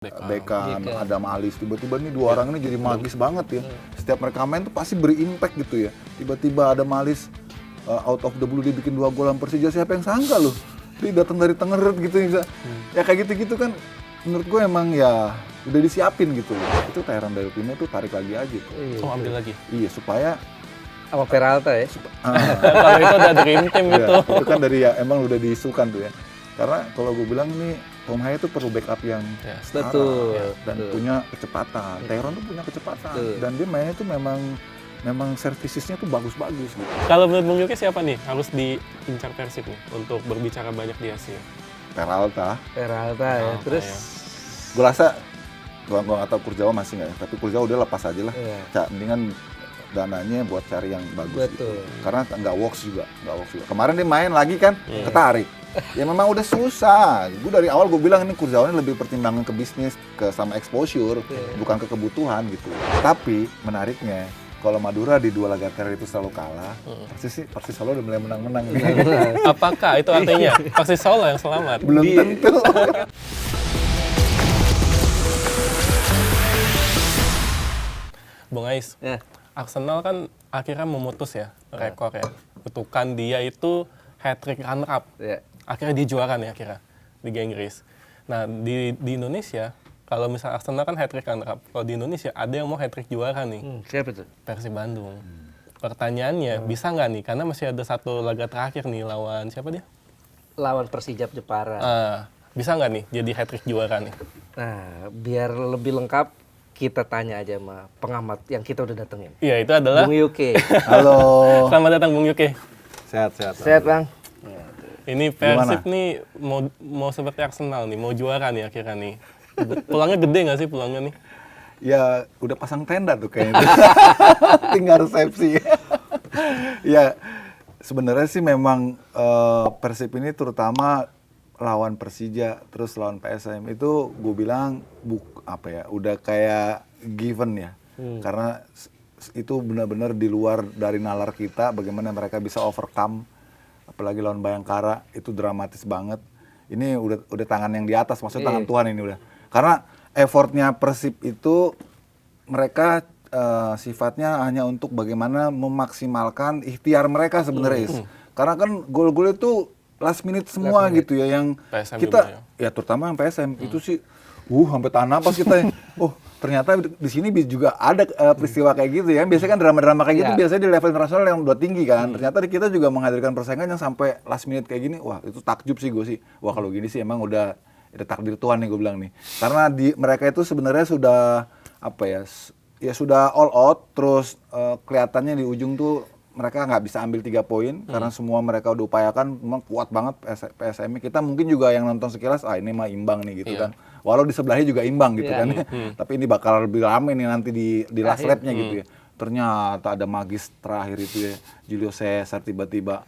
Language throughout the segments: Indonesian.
Beckham, Adam Alis, tiba-tiba nih dua orang ini jadi magis banget ya. Setiap mereka main tuh pasti beri-impact gitu ya. Tiba-tiba Adam Alis out of the blue dia bikin 2 gol lawan Persija, siapa yang sangka loh. Dia datang dari Tangerang gitu ya. Ya kayak gitu-gitu kan menurut gue emang ya udah disiapin gitu. Itu Tyrone Delpino tuh tarik lagi aja tuh. Oh, ambil lagi. Iya, supaya sama Peralta ya. Kalau itu udah dream team gitu. Ya, itu kan dari ya emang udah diisukan tuh ya. Karena kalau gue bilang nih Tom Haya tuh perlu backup yang setara dan punya kecepatan. Tyrone tuh punya kecepatan dan dia mainnya tuh memang servisisnya tuh bagus-bagus gitu. Kalau menurut Bung Yuki siapa nih harus diincar Persib nih untuk berbicara banyak di Asia? Peralta ya. Terus gue rasa gue nggak tahu Kurzawa masih nggak ya, tapi Kurzawa udah lepas aja lah. Mendingan dananya buat cari yang bagus gitu. Karena nggak works juga. Kemarin dia main lagi kan ketarik. Ya memang udah susah. Gue dari awal gue bilang ini Kurzawa ini lebih pertimbangan ke bisnis, sama exposure, bukan ke kebutuhan gitu. Tapi menariknya kalau Madura di 2 laga terakhir itu selalu kalah, Persis Solo udah mulai menang-menang. Apakah itu artinya Persis Solo yang selamat? Belum tentu. Bung Ais, Arsenal kan akhirnya memutus ya rekor ya. Kutukan dia itu hat-trick runner-up. Akhirnya dia juara nih akhirnya Liga Inggris. Nah di Indonesia, kalau misalnya Arsenal kan hat-trick runner-up. Kalau di Indonesia ada yang mau hat-trick juara nih. Siapa tuh? Persib Bandung. Pertanyaannya, bisa nggak nih? Karena masih ada 1 laga terakhir nih lawan siapa dia? Lawan Persijap Jepara. Bisa nggak nih jadi hat-trick juara nih? Nah, biar lebih lengkap, kita tanya aja sama pengamat yang kita udah datengin. Iya, itu adalah Bung Yuki. Halo. Selamat datang Bung Yuki. Sehat, Bang. Ini Persib nih mau seperti Arsenal nih, mau juara nih akhirnya nih. Pulangnya gede nggak sih pulangnya nih? Ya udah pasang tenda tuh kayaknya. Tinggal resepsi. Ya sebenarnya sih memang Persib ini terutama lawan Persija terus lawan PSM itu gue bilang udah kayak given ya. Karena itu benar-benar di luar dari nalar kita bagaimana mereka bisa overcome, apalagi lawan Bayangkara itu dramatis banget. Ini udah tangan yang di atas, maksudnya tangan Tuhan ini udah. Karena effortnya Persib itu mereka sifatnya hanya untuk bagaimana memaksimalkan ikhtiar mereka sebenarnya. Karena kan gol-gol itu last minute semua gitu ya yang PSM kita ya terutama yang PSM itu sih sampai tahan napas kita. Oh, ternyata di sini juga ada peristiwa kayak gitu ya. Biasanya kan drama-drama kayak gitu biasanya di level internasional yang udah tinggi kan. Ternyata kita juga menghadirkan persaingan yang sampai last minute kayak gini. Wah, itu takjub sih gue sih. Wah, kalau gini sih emang udah takdir Tuhan nih gue bilang nih. Karena mereka itu sebenarnya sudah sudah all out terus kelihatannya di ujung tuh mereka nggak bisa ambil 3 poin karena semua mereka udah upayakan, memang kuat banget PSM. Kita mungkin juga yang nonton sekilas, ini mah imbang nih gitu kan. Walau di sebelahnya juga imbang gitu kan. Tapi ini bakal lebih rame nih nanti di last lap-nya gitu ya. Ternyata ada magis terakhir itu ya, Julio Cesar tiba-tiba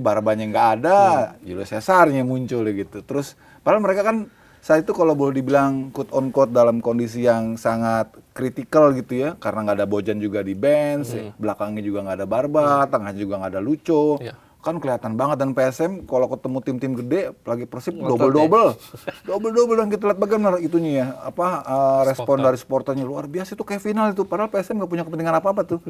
Barbanya nggak ada, Julio Cesarnya muncul gitu. Terus padahal mereka kan saat itu kalau boleh dibilang quote on quote dalam kondisi yang sangat kritikal gitu ya, karena nggak ada Bojan juga di bench, belakangnya juga nggak ada Barba, tengahnya juga nggak ada Lucho, kan kelihatan banget. Dan PSM kalau ketemu tim-tim gede, apalagi Persib double yang kita lihat bagaimana itunya ya, respon dari supporternya luar biasa itu kayak final itu, padahal PSM nggak punya kepentingan apa-apa tuh.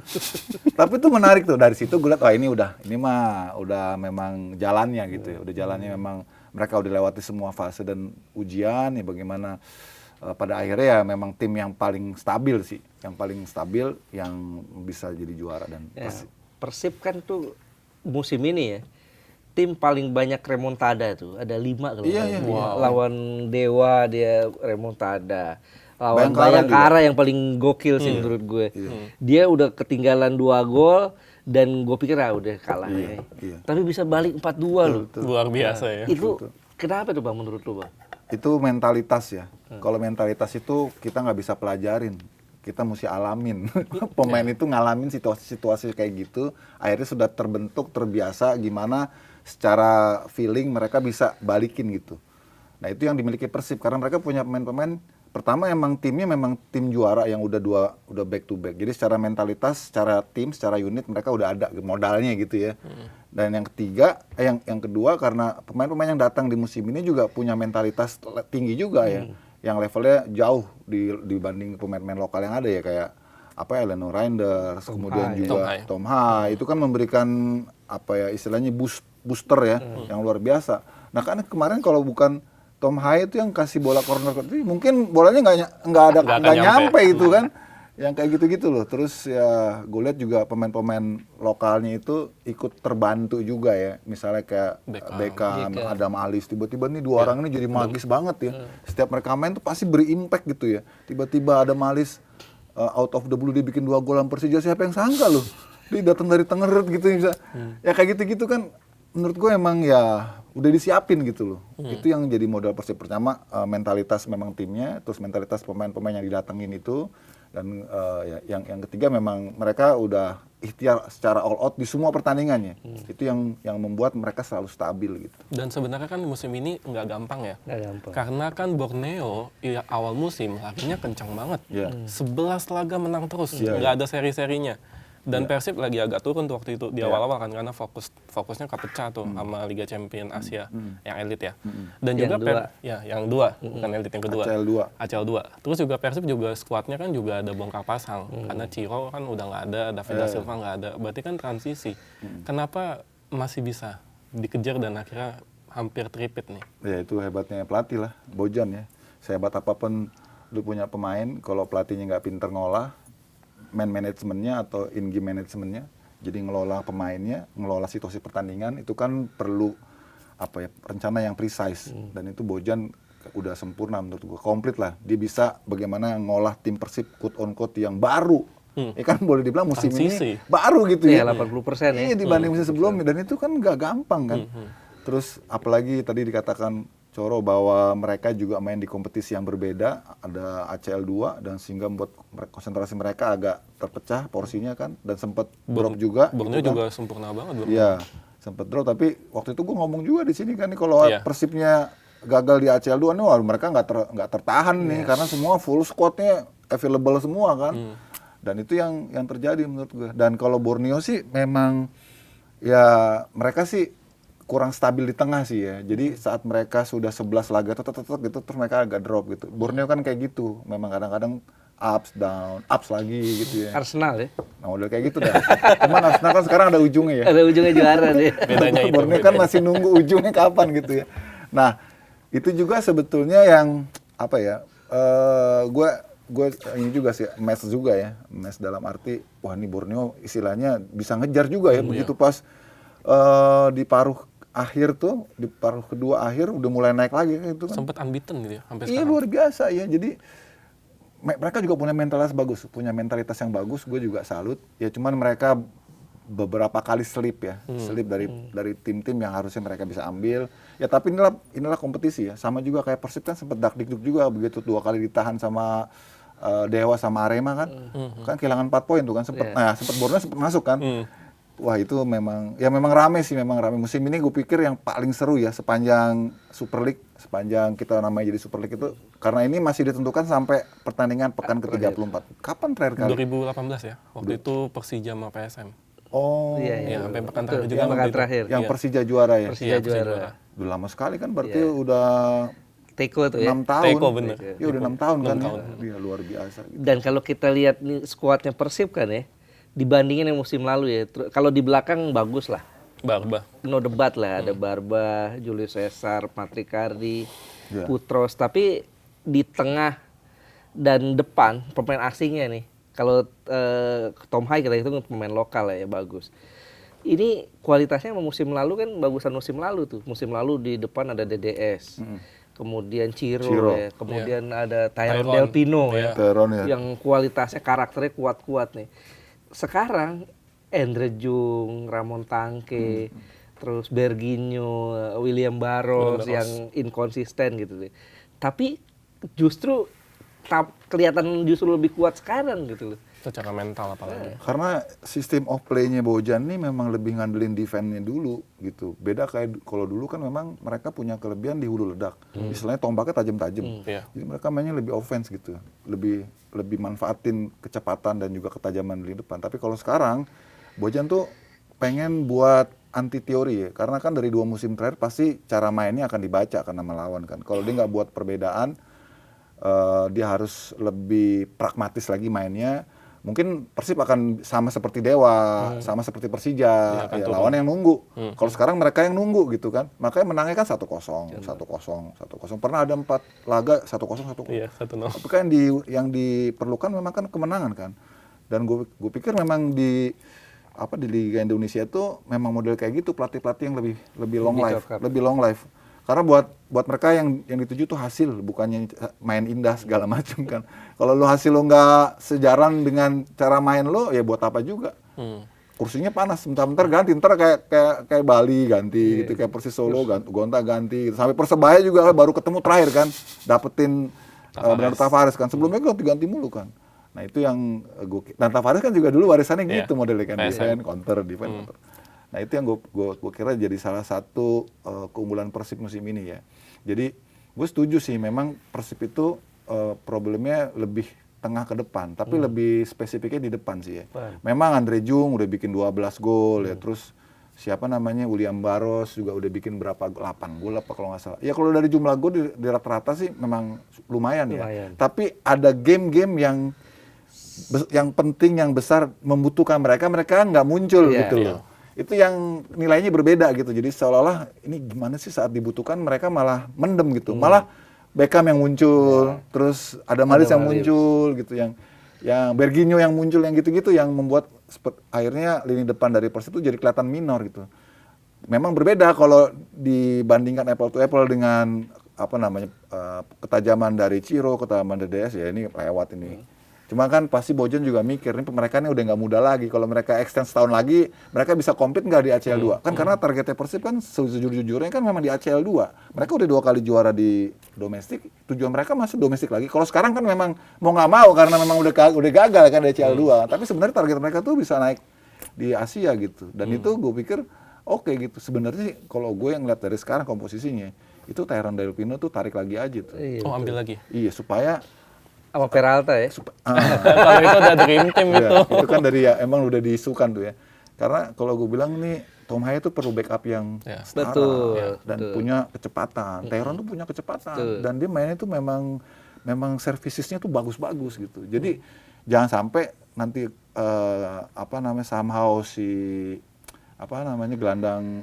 Tapi itu menarik tuh, dari situ gue lihat ini mah udah memang jalannya gitu ya, udah jalannya memang. Mereka udah lewati semua fase dan ujian ya, bagaimana pada akhirnya ya memang tim yang paling stabil sih, yang bisa jadi juara. Dan Persib kan tuh musim ini ya tim paling banyak remontada tuh, ada 5 kalau lawan Dewa dia remontada, lawan Bayangkara yang paling gokil sih menurut gue. Dia udah ketinggalan 2 gol dan gue pikir udah kalah ya. Tapi bisa balik 4-2 loh. Luar biasa ya. Itu kenapa tuh Bang menurut lu Bang? Itu mentalitas ya. Kalau mentalitas itu kita nggak bisa pelajarin. Kita mesti alamin. Pemain itu ngalamin situasi-situasi kayak gitu. Akhirnya sudah terbentuk, terbiasa gimana secara feeling mereka bisa balikin gitu. Nah itu yang dimiliki Persib. Karena mereka punya pemain-pemain. Pertama emang timnya memang tim juara yang udah back to back. Jadi secara mentalitas, secara tim, secara unit mereka udah ada modalnya gitu ya. Dan yang ketiga, yang kedua karena pemain-pemain yang datang di musim ini juga punya mentalitas tinggi juga ya, yang levelnya jauh dibanding pemain-pemain lokal yang ada ya kayak Eleno Reinders, kemudian juga Tom Hai itu kan memberikan istilahnya booster ya, yang luar biasa. Nah kan kemarin kalau bukan Tom Hai itu yang kasih bola corner, mungkin bolanya nggak nyampe itu kan. Yang kayak gitu-gitu loh. Terus ya gue lihat juga pemain-pemain lokalnya itu ikut terbantu juga ya. Misalnya kayak Beckham, Adam Alis, tiba-tiba nih dua orang ini jadi magis banget ya. Setiap mereka main tuh pasti beri-impact gitu ya. Tiba-tiba Adam Alis out of the blue dia bikin 2 gol lawan Persija, siapa yang sangka loh. Dia datang dari Tangerut gitu bisa. Ya kayak gitu-gitu kan menurut gue emang ya udah disiapin gitu loh. Itu yang jadi modal Persib. Pertama mentalitas memang timnya, terus mentalitas pemain-pemain yang didatengin itu. Dan yang ketiga memang mereka udah ikhtiar secara all out di semua pertandingannya. Itu yang membuat mereka selalu stabil gitu. Dan sebenarnya kan musim ini nggak gampang ya. Nggak gampang. Karena kan Borneo awal musim larinya kencang banget. 11 laga menang terus, nggak ada seri-serinya. Dan Persib lagi agak turun tuh waktu itu di awal-awal kan karena fokusnya kepecah tuh sama Liga Champions Asia yang elit ya. Dan yang juga yang dua, bukan elit yang kedua. ACL 2. Terus juga Persib juga skuadnya kan juga ada bongkar pasang karena Ciro kan udah nggak ada, David da Silva nggak ada. Berarti kan transisi. Kenapa masih bisa dikejar dan akhirnya hampir tripit nih? Ya itu hebatnya pelatih lah, Bojan ya. Sehebat apapun lu punya pemain, kalau pelatihnya nggak pinter ngolah man manajemennya atau in-game manajemennya, jadi ngelola pemainnya, ngelola situasi pertandingan, itu kan perlu rencana yang precise. Dan itu Bojan udah sempurna menurut gue, komplit lah. Dia bisa bagaimana ngolah tim Persib quote on quote yang baru. Ya kan boleh dibilang musim ini baru gitu ya. 80% ya. Iya dibanding musim sebelumnya, dan itu kan nggak gampang kan. Terus apalagi tadi dikatakan Coro bahwa mereka juga main di kompetisi yang berbeda, ada ACL 2 dan sehingga membuat konsentrasi mereka agak terpecah porsinya kan, dan sempat drop juga. Borneo gitu juga kan. sempurna banget. Iya, sempat drop, tapi waktu itu gue ngomong juga di sini kan nih kalau Persibnya gagal di ACL 2 nih, mereka nggak tertahan nih karena semua full squadnya available semua kan. Dan itu yang terjadi menurut gue. Dan kalau Borneo sih memang ya mereka sih kurang stabil di tengah sih ya. Jadi saat mereka sudah 11 laga gitu terus mereka agak drop gitu. Borneo kan kayak gitu. Memang kadang-kadang ups down, ups lagi gitu ya. Arsenal ya. Nah, udah kayak gitu dah. Cuman Arsenal kan sekarang ada ujungnya ya. Ada ujungnya juara deh. Bedanya itu. Borneo kan masih nunggu ujungnya kapan gitu ya. Nah, itu juga sebetulnya yang gue ini juga sih mes juga ya. Mes dalam arti wah ini Borneo istilahnya bisa ngejar juga ya. Begitu pas di paruh akhir tuh, di paruh kedua akhir udah mulai naik lagi itu kan. Sempet unbeaten gitu ya sampai sekarang. Iya luar biasa ya. Jadi mereka juga punya mentalitas yang bagus. Gue juga salut. Ya cuman mereka beberapa kali slip dari tim-tim yang harusnya mereka bisa ambil. Ya tapi inilah kompetisi ya. Sama juga kayak Persib kan sempet dakdikduk juga begitu 2 kali ditahan sama Dewa sama Arema kan. Kan kehilangan 4 poin tuh kan sempet. Nah, sempet Borneo sempet masuk kan. Wah itu memang rame sih, memang rame. Musim ini gue pikir yang paling seru ya sepanjang Super League, sepanjang kita namanya jadi Super League itu, karena ini masih ditentukan sampai pertandingan pekan ke-34. Kapan terakhir kali? 2018 ya, waktu itu Persija sama PSM. Oh iya. Sampai pekan terakhir juga. Pekan terakhir. Yang Persija juara ya? Persija juara. Udah lama sekali kan, berarti udah Teko tuh ya? 6 tahun. Teko bener. Iya udah 6 tahun kan. Iya luar biasa. Gitu. Dan kalau kita lihat nih skuadnya Persib kan ya, dibandingin yang musim lalu ya, kalau di belakang bagus lah. Barba. No debat lah, ada Barba, Julius Caesar, Patricardi, Putros. Tapi di tengah dan depan pemain asingnya nih, kalau Tom Hai kita itu pemain lokal ya bagus. Ini kualitasnya sama musim lalu kan bagusan musim lalu tuh. Musim lalu di depan ada DDS. Kemudian Ciro. Ya. Kemudian ada Tyrone Del Pino ya. Yang kualitasnya karakternya kuat-kuat nih. Sekarang Endre Jung, Ramon Tangke, terus Berginho, William Barros yang inkonsisten gitu deh. Tapi justru kelihatan justru lebih kuat sekarang gitu loh. Secara mental apalagi. Karena sistem of play-nya Bojan nih memang lebih ngandelin defense-nya dulu gitu. Beda kayak kalau dulu kan memang mereka punya kelebihan di hulu ledak. Istilahnya tombaknya tajam-tajam. Jadi mereka mainnya lebih offense gitu. Lebih manfaatin kecepatan dan juga ketajaman di depan. Tapi kalau sekarang Bojan tuh pengen buat anti teori ya, karena kan dari 2 musim terakhir pasti cara mainnya akan dibaca karena melawan kan. Kalau dia nggak buat perbedaan, dia harus lebih pragmatis lagi mainnya. Mungkin Persib akan sama seperti Dewa, sama seperti Persija, ya, lawan yang nunggu. Kalau sekarang mereka yang nunggu gitu kan, makanya menangnya kan 1-0, 1-0, 1-0. Pernah ada 4 laga 1-0, 1-0. Iya, 1-0. Tapi kan yang diperlukan memang kan kemenangan kan. Dan gue pikir memang di Liga Indonesia itu memang model kayak gitu, pelatih-pelatih yang lebih long life. Karena buat mereka yang dituju tuh hasil, bukannya main indah segala macam kan. Kalau lo hasil lo nggak sejalan dengan cara main lo, ya buat apa juga. Kursinya panas, bentar-bentar ganti, ntar kayak Bali ganti gitu, kayak Persis Solo Gonta ganti gitu. Sampai Persebaya juga baru ketemu terakhir kan, dapetin Bernardo Tavares kan. Sebelumnya ganti mulu kan. Nah itu yang dan Tavares kan juga dulu warisannya gitu modelnya kan, defense, counter. Nah itu yang gue kira jadi salah satu keunggulan Persib musim ini ya. Jadi gue setuju sih, memang Persib itu problemnya lebih tengah ke depan, tapi lebih spesifiknya di depan sih ya. Memang Andre Jung udah bikin 12 gol ya, terus siapa namanya William Barros juga udah bikin berapa 8 gol apa kalau nggak salah. Ya kalau dari jumlah gol di rata-rata sih memang lumayan ya. Tapi ada game-game yang penting, yang besar membutuhkan mereka nggak muncul gitu loh. Itu yang nilainya berbeda gitu. Jadi seolah-olah ini gimana sih saat dibutuhkan mereka malah mendem gitu. Malah Beckham yang muncul, terus ada Malis yang muncul gitu, yang Berginho yang muncul, yang gitu-gitu yang membuat akhirnya lini depan dari Persib itu jadi kelihatan minor gitu. Memang berbeda kalau dibandingkan apple to apple dengan ketajaman dari Ciro, ketajaman dari DS, ya ini lewat ini. Cuma kan pasti Bojan juga mikir, ini mereka ini udah nggak muda lagi. Kalau mereka extend setahun lagi, mereka bisa compete nggak di ACL 2? Kan karena targetnya Persib kan sejujur-jujurnya kan memang di ACL 2. Mereka udah 2 kali juara di domestik, tujuan mereka masih domestik lagi. Kalau sekarang kan memang mau nggak mau karena memang udah gagal kan di ACL 2. Tapi sebenarnya target mereka tuh bisa naik di Asia gitu. Dan itu gue pikir oke gitu. Sebenarnya sih kalau gue yang ngeliat dari sekarang komposisinya, itu Tyrone Delpino tuh tarik lagi aja tuh. Ambil lagi? Iya, supaya sama Peralta ya. Kalau itu udah dream team itu. Itu kan dari emang udah diisukan tuh ya. Karena kalau gue bilang nih Tom Haye tuh perlu backup yang setara dan punya kecepatan. Tyrone tuh punya kecepatan dan dia mainnya tuh memang servisisnya tuh bagus-bagus gitu. Jadi jangan sampai nanti somehow gelandang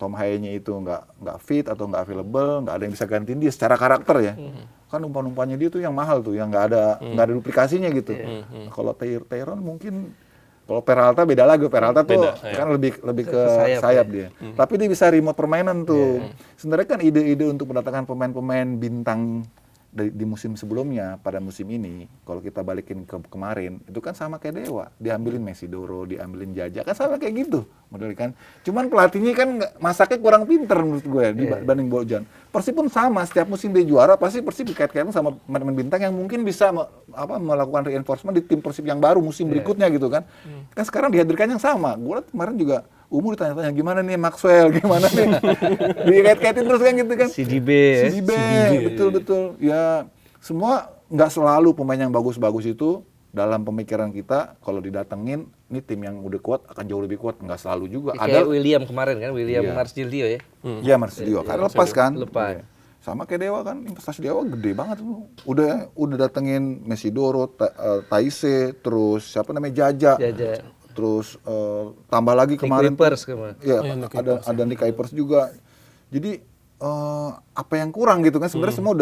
Tom Haye-nya itu nggak fit atau nggak available, nggak ada yang bisa gantiin dia secara karakter ya. Kan umpan-umpannya dia tuh yang mahal tuh, yang nggak ada duplikasinya gitu. Kalau Tyrone mungkin, kalau Peralta beda lagi. Peralta tuh kan lebih ke sayap dia. Tapi dia bisa remote permainan tuh. Sebenarnya kan ide-ide untuk mendatangkan pemain-pemain bintang di musim sebelumnya pada musim ini, kalau kita balikin ke kemarin, itu kan sama kayak Dewa, diambilin Mesidoro, diambilin Jaja, kan sama kayak gitu model kan. Cuman pelatihnya kan masaknya kurang pinter menurut gue dibanding Bojan. Persib pun sama, setiap musim dia juara pasti Persib dikait-kaitan sama pemain bintang yang mungkin bisa melakukan reinforcement di tim Persib yang baru musim berikutnya gitu kan. Kan sekarang dihadirkan yang sama. Gue liat kemarin juga Umur ditanya-tanya gimana nih Maxwell, gimana nih, dikait-kaitin terus kan gitu kan. CDB, betul. Ya semua nggak selalu pemain yang bagus-bagus itu dalam pemikiran kita kalau didatengin, ini tim yang udah kuat akan jauh lebih kuat, nggak selalu juga. Kayak William kemarin kan, Marsilio ya. Iya Marsilio, karena lepas kan. Lepas. Sama kayak Dewa kan, investasi Dewa gede banget tuh. Udah datengin Mesidoro, Taise, terus siapa namanya Jaja. Terus tambah lagi kemarin ada Nick Kuipers juga. Jadi apa yang kurang gitu kan, sebenarnya semua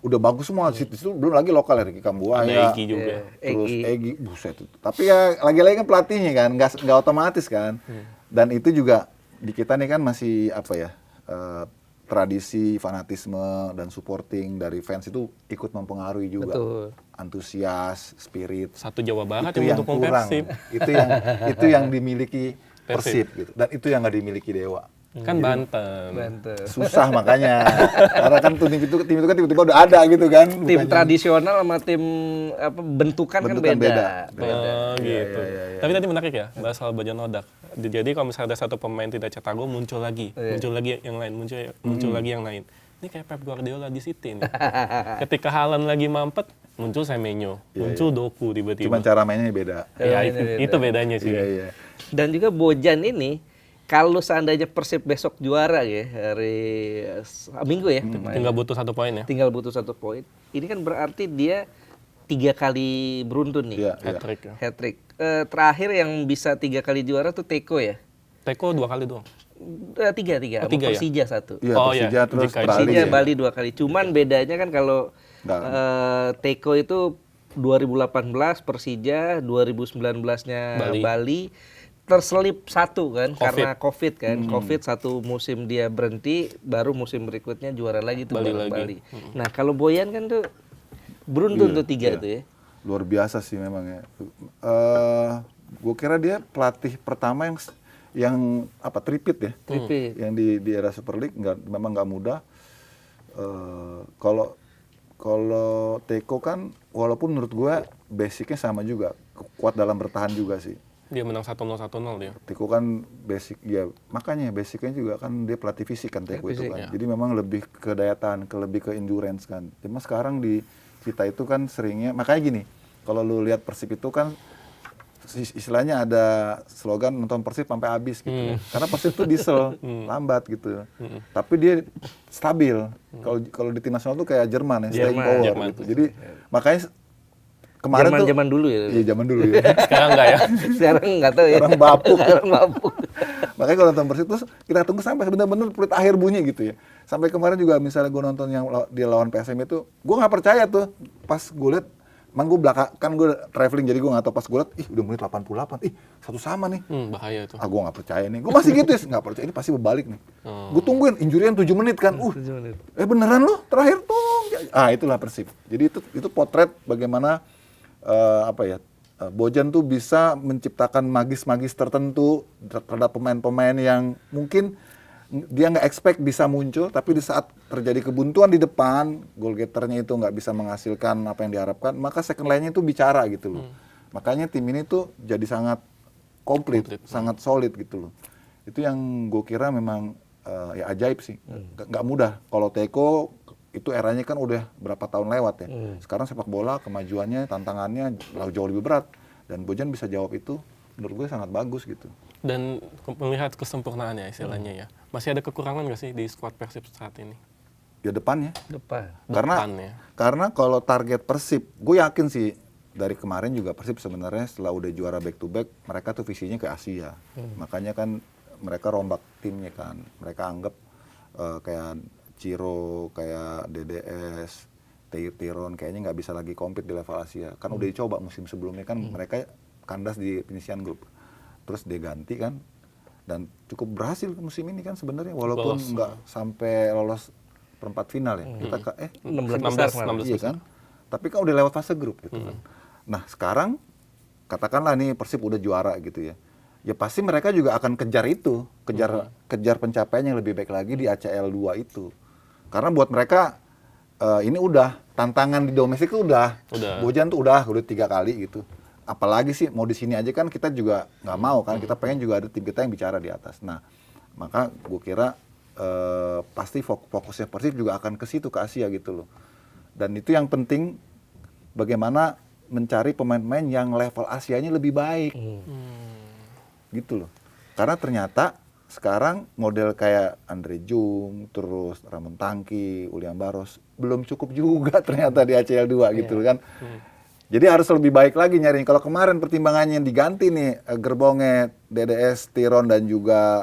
udah bagus semua. Di situ belum lagi lokal ya, Ricky Kambuaya, ada Egy juga. Terus Egy, buset itu. Tapi ya lagi-lagi kan pelatihnya kan nggak otomatis kan. Dan itu juga di kita nih kan masih tradisi, fanatisme dan supporting dari fans itu ikut mempengaruhi juga. Betul. Antusias, spirit. Satu Jawa Barat itu yang kurang. Itu yang dimiliki Persib gitu. Dan itu yang nggak dimiliki Dewa. Kan Banten. Susah makanya. Karena kan tim itu kan tiba-tiba udah ada gitu kan. Tim tradisional sama tim bentukan kan beda. Gitu. Iya. Tapi tadi menarik ya, bahas soal Bojan Hodak. Jadi kalau misalnya ada satu pemain tidak cetak gol, muncul lagi yang lain, muncul lagi yang lain. Ini kayak Pep Guardiola di City nih. Ketika Haaland lagi mampet, muncul Semenyo, muncul Doku tiba-tiba. Cuma cara mainnya beda. Ya itu bedanya sih. Iya. Dan juga Bojan ini kalau seandainya Persib besok juara ya hari Minggu ya, Tinggal butuh 1 poin ya. tinggal butuh 1 poin. Ini kan berarti dia 3 kali beruntun nih, Iya, iya. Hat-trick ya. hat-trick. Terakhir yang bisa 3 kali juara tuh Teko ya. Teko 2 kali doang. Tiga, Oh, 3 ya? Persija 1. Iya, Oh, Persija iya. terus Jika Bali. Persija ya. Bali 2 kali. Cuman bedanya kan kalau Nggak. Teko itu 2018, Persija 2019-nya Bali. Bali terselip 1 kan Covid. karena Covid kan. Covid 1 musim dia berhenti, baru musim berikutnya juara lagi tuh Bali bareng lagi. Bali. Nah, kalau Boyan kan tuh beruntun Iya, tuh 3 iya. tuh ya. Luar biasa sih memang ya. Gue kira dia pelatih pertama yang apa tripit ya. Tripit. Yang di era Super League memang nggak mudah. Kalau Teko kan walaupun menurut gue basicnya sama juga, kuat dalam bertahan juga sih. Dia menang 1-0 dia. Teko kan basic ya, makanya basicnya juga kan dia pelatih fisik kan Teko itu Fisik, kan. ya. Jadi memang lebih ke daya tahan, lebih ke endurance kan. Cuma sekarang di kita itu kan seringnya, makanya gini, kalau lu lihat Persib itu kan istilahnya ada slogan nonton Persib sampai habis gitu ya. Karena Persib tuh diesel, lambat gitu. Tapi dia stabil. Kalau di tim nasional tuh kayak Jerman ya, staying power Jerman. gitu. Jadi makanya kemarin tuh Zaman dulu ya. Iya, zaman dulu ya. Sekarang enggak ya? Sekarang nggak tahu ya. Orang bapuk. Sekarang bapuk. Makanya kalau nonton Persib terus kita tunggu sampai benar-benar peluit akhir bunyi gitu ya. Sampai kemarin juga misalnya gue nonton yang dia lawan PSM itu, gue nggak percaya tuh pas gue lihat, emang gue kan gue traveling jadi gue nggak tahu, pas gue lihat, udah menit 88, satu sama nih. Bahaya itu. Gue nggak percaya nih, gue masih gitu ya, nggak percaya ini pasti berbalik nih. Gue tungguin injurian 7 menit kan, 7 menit. beneran loh terakhir tuh. Itulah Persib. Jadi itu potret bagaimana Bojan tuh bisa menciptakan magis-magis tertentu terhadap pemain-pemain yang mungkin dia nggak expect bisa muncul, tapi di saat terjadi kebuntuan di depan, goal getternya itu nggak bisa menghasilkan apa yang diharapkan, maka second line-nya itu bicara gitu loh. Makanya tim ini tuh jadi sangat komplit, sangat solid gitu loh. Itu yang gue kira memang ya ajaib sih, nggak mudah. Kalau Teko itu eranya kan udah berapa tahun lewat ya. Sekarang sepak bola kemajuannya, tantangannya jauh lebih berat, dan Bojan bisa jawab itu. Menurut gue sangat bagus gitu. Dan melihat kesempurnaannya istilahnya ya. Masih ada kekurangan nggak sih di skuad Persib saat ini? Ya depannya. Depan. Karena kalau target Persib, gue yakin sih dari kemarin juga Persib sebenarnya setelah udah juara back to back, mereka tuh visinya ke Asia. Makanya kan mereka rombak timnya kan. Mereka anggap kayak Ciro, kayak DDS, Tiron kayaknya nggak bisa lagi compete di level Asia. Kan udah dicoba musim sebelumnya kan mereka kandas di penyisian grup. Terus dia ganti kan, dan cukup berhasil musim ini kan sebenarnya walaupun nggak sampai lolos perempat final ya. Kita 16 iya kan. Tapi kan udah lewat fase grup gitu kan. Nah, sekarang katakanlah nih Persib udah juara gitu ya. Ya pasti mereka juga akan kejar itu, kejar pencapaian yang lebih baik lagi di ACL 2 itu. Karena buat mereka ini udah tantangan di domestik tuh udah. Bojan tuh udah 3 kali gitu. Apalagi sih mau di sini aja kan kita juga nggak mau kan, kita pengen juga ada tim kita yang bicara di atas. Nah, maka gue kira pasti fokusnya Persib juga akan ke situ, ke Asia gitu loh. Dan itu yang penting, bagaimana mencari pemain-pemain yang level Asianya lebih baik. Gitu loh. Karena ternyata sekarang model kayak Andre Jung, terus Ramon Tangki, William Barros belum cukup juga ternyata di ACL 2 gitu kan. Jadi harus lebih baik lagi nyariin. Kalau kemarin pertimbangannya diganti nih gerbongnya DDS, Tiron dan juga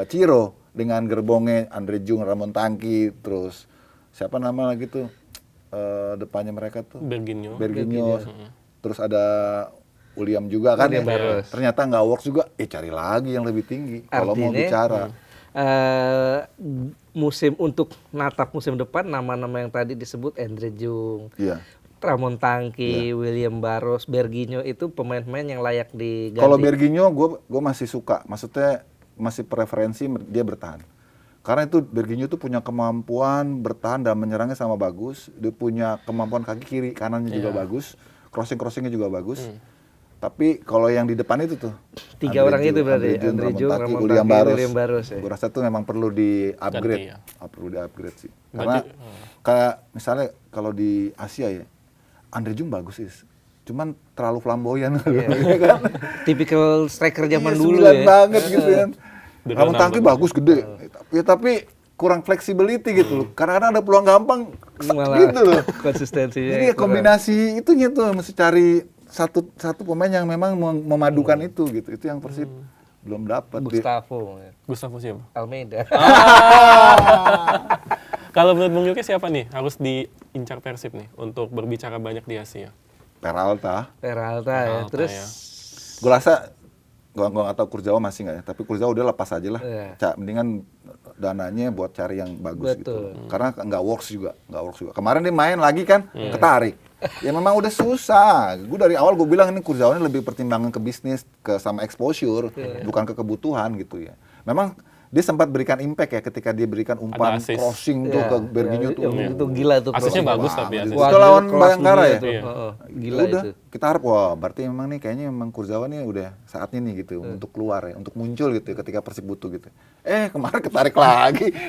Ciro dengan gerbongnya Andre Jung, Ramon Tangki, terus siapa nama lagi tuh depannya mereka tuh Berginho. Terus ada William juga kan ya. Barros. Ternyata nggak works juga, cari lagi yang lebih tinggi kalau mau bicara. Musim untuk natap musim depan, nama-nama yang tadi disebut Andre Jung, Ramon Tangki, William Barros, Berginho itu pemain-pemain yang layak diganti. Kalau Berginho gue masih suka, maksudnya masih preferensi dia bertahan. Karena itu Berginho tuh punya kemampuan bertahan dan menyerangnya sama bagus. Dia punya kemampuan kaki kiri kanannya juga bagus, crossingnya juga bagus. Tapi kalau yang di depan itu tuh 3 orang itu berarti Andre Jung, Ramon Tangki, William Barros ya. Gue rasa tuh memang perlu di-upgrade. Perlu di-upgrade sih. Karena kayak misalnya kalau di Asia ya, Andre Jung bagus sih. cuman terlalu flamboyan. Tipikal striker zaman dulu 9 ya. banget gitu kan. Kamu tangki Bagus. bagus gede. Ya tapi kurang flexibility gitu loh. Kadang-kadang ada peluang gampang Malah gitu loh. konsistensinya. Jadi ya kombinasi itunya tuh mesti cari satu pemain yang memang memadukan itu gitu. Itu yang Persib belum dapat. Gustavo siapa? Almeida. Kalau menurut Bung Yuki siapa nih harus diincar Persib nih untuk berbicara banyak di Asia? Peralta ya. Terus ya. gue rasa gua nggak tahu Kurzawa masih nggak ya, tapi Kurzawa udah lepas aja lah. Mendingan dananya buat cari yang bagus gitu. Karena nggak works juga. Kemarin dia main lagi kan ketarik. Ya memang udah susah. Gue dari awal gue bilang ini Kurzawa ini lebih pertimbangan ke bisnis, sama exposure, bukan ke kebutuhan gitu ya. Memang dia sempat berikan impact ya ketika dia berikan umpan crossing tuh ke Berginho tuh. Itu gila tuh. Asisnya bagus tapi itu lawan Bayangkara ya. Gila udah, itu. kita harap wah berarti memang nih kayaknya memang Kurzawa nih udah saatnya nih gitu untuk keluar ya, untuk muncul gitu ya, ketika Persib butuh gitu. Kemarin ketarik lagi.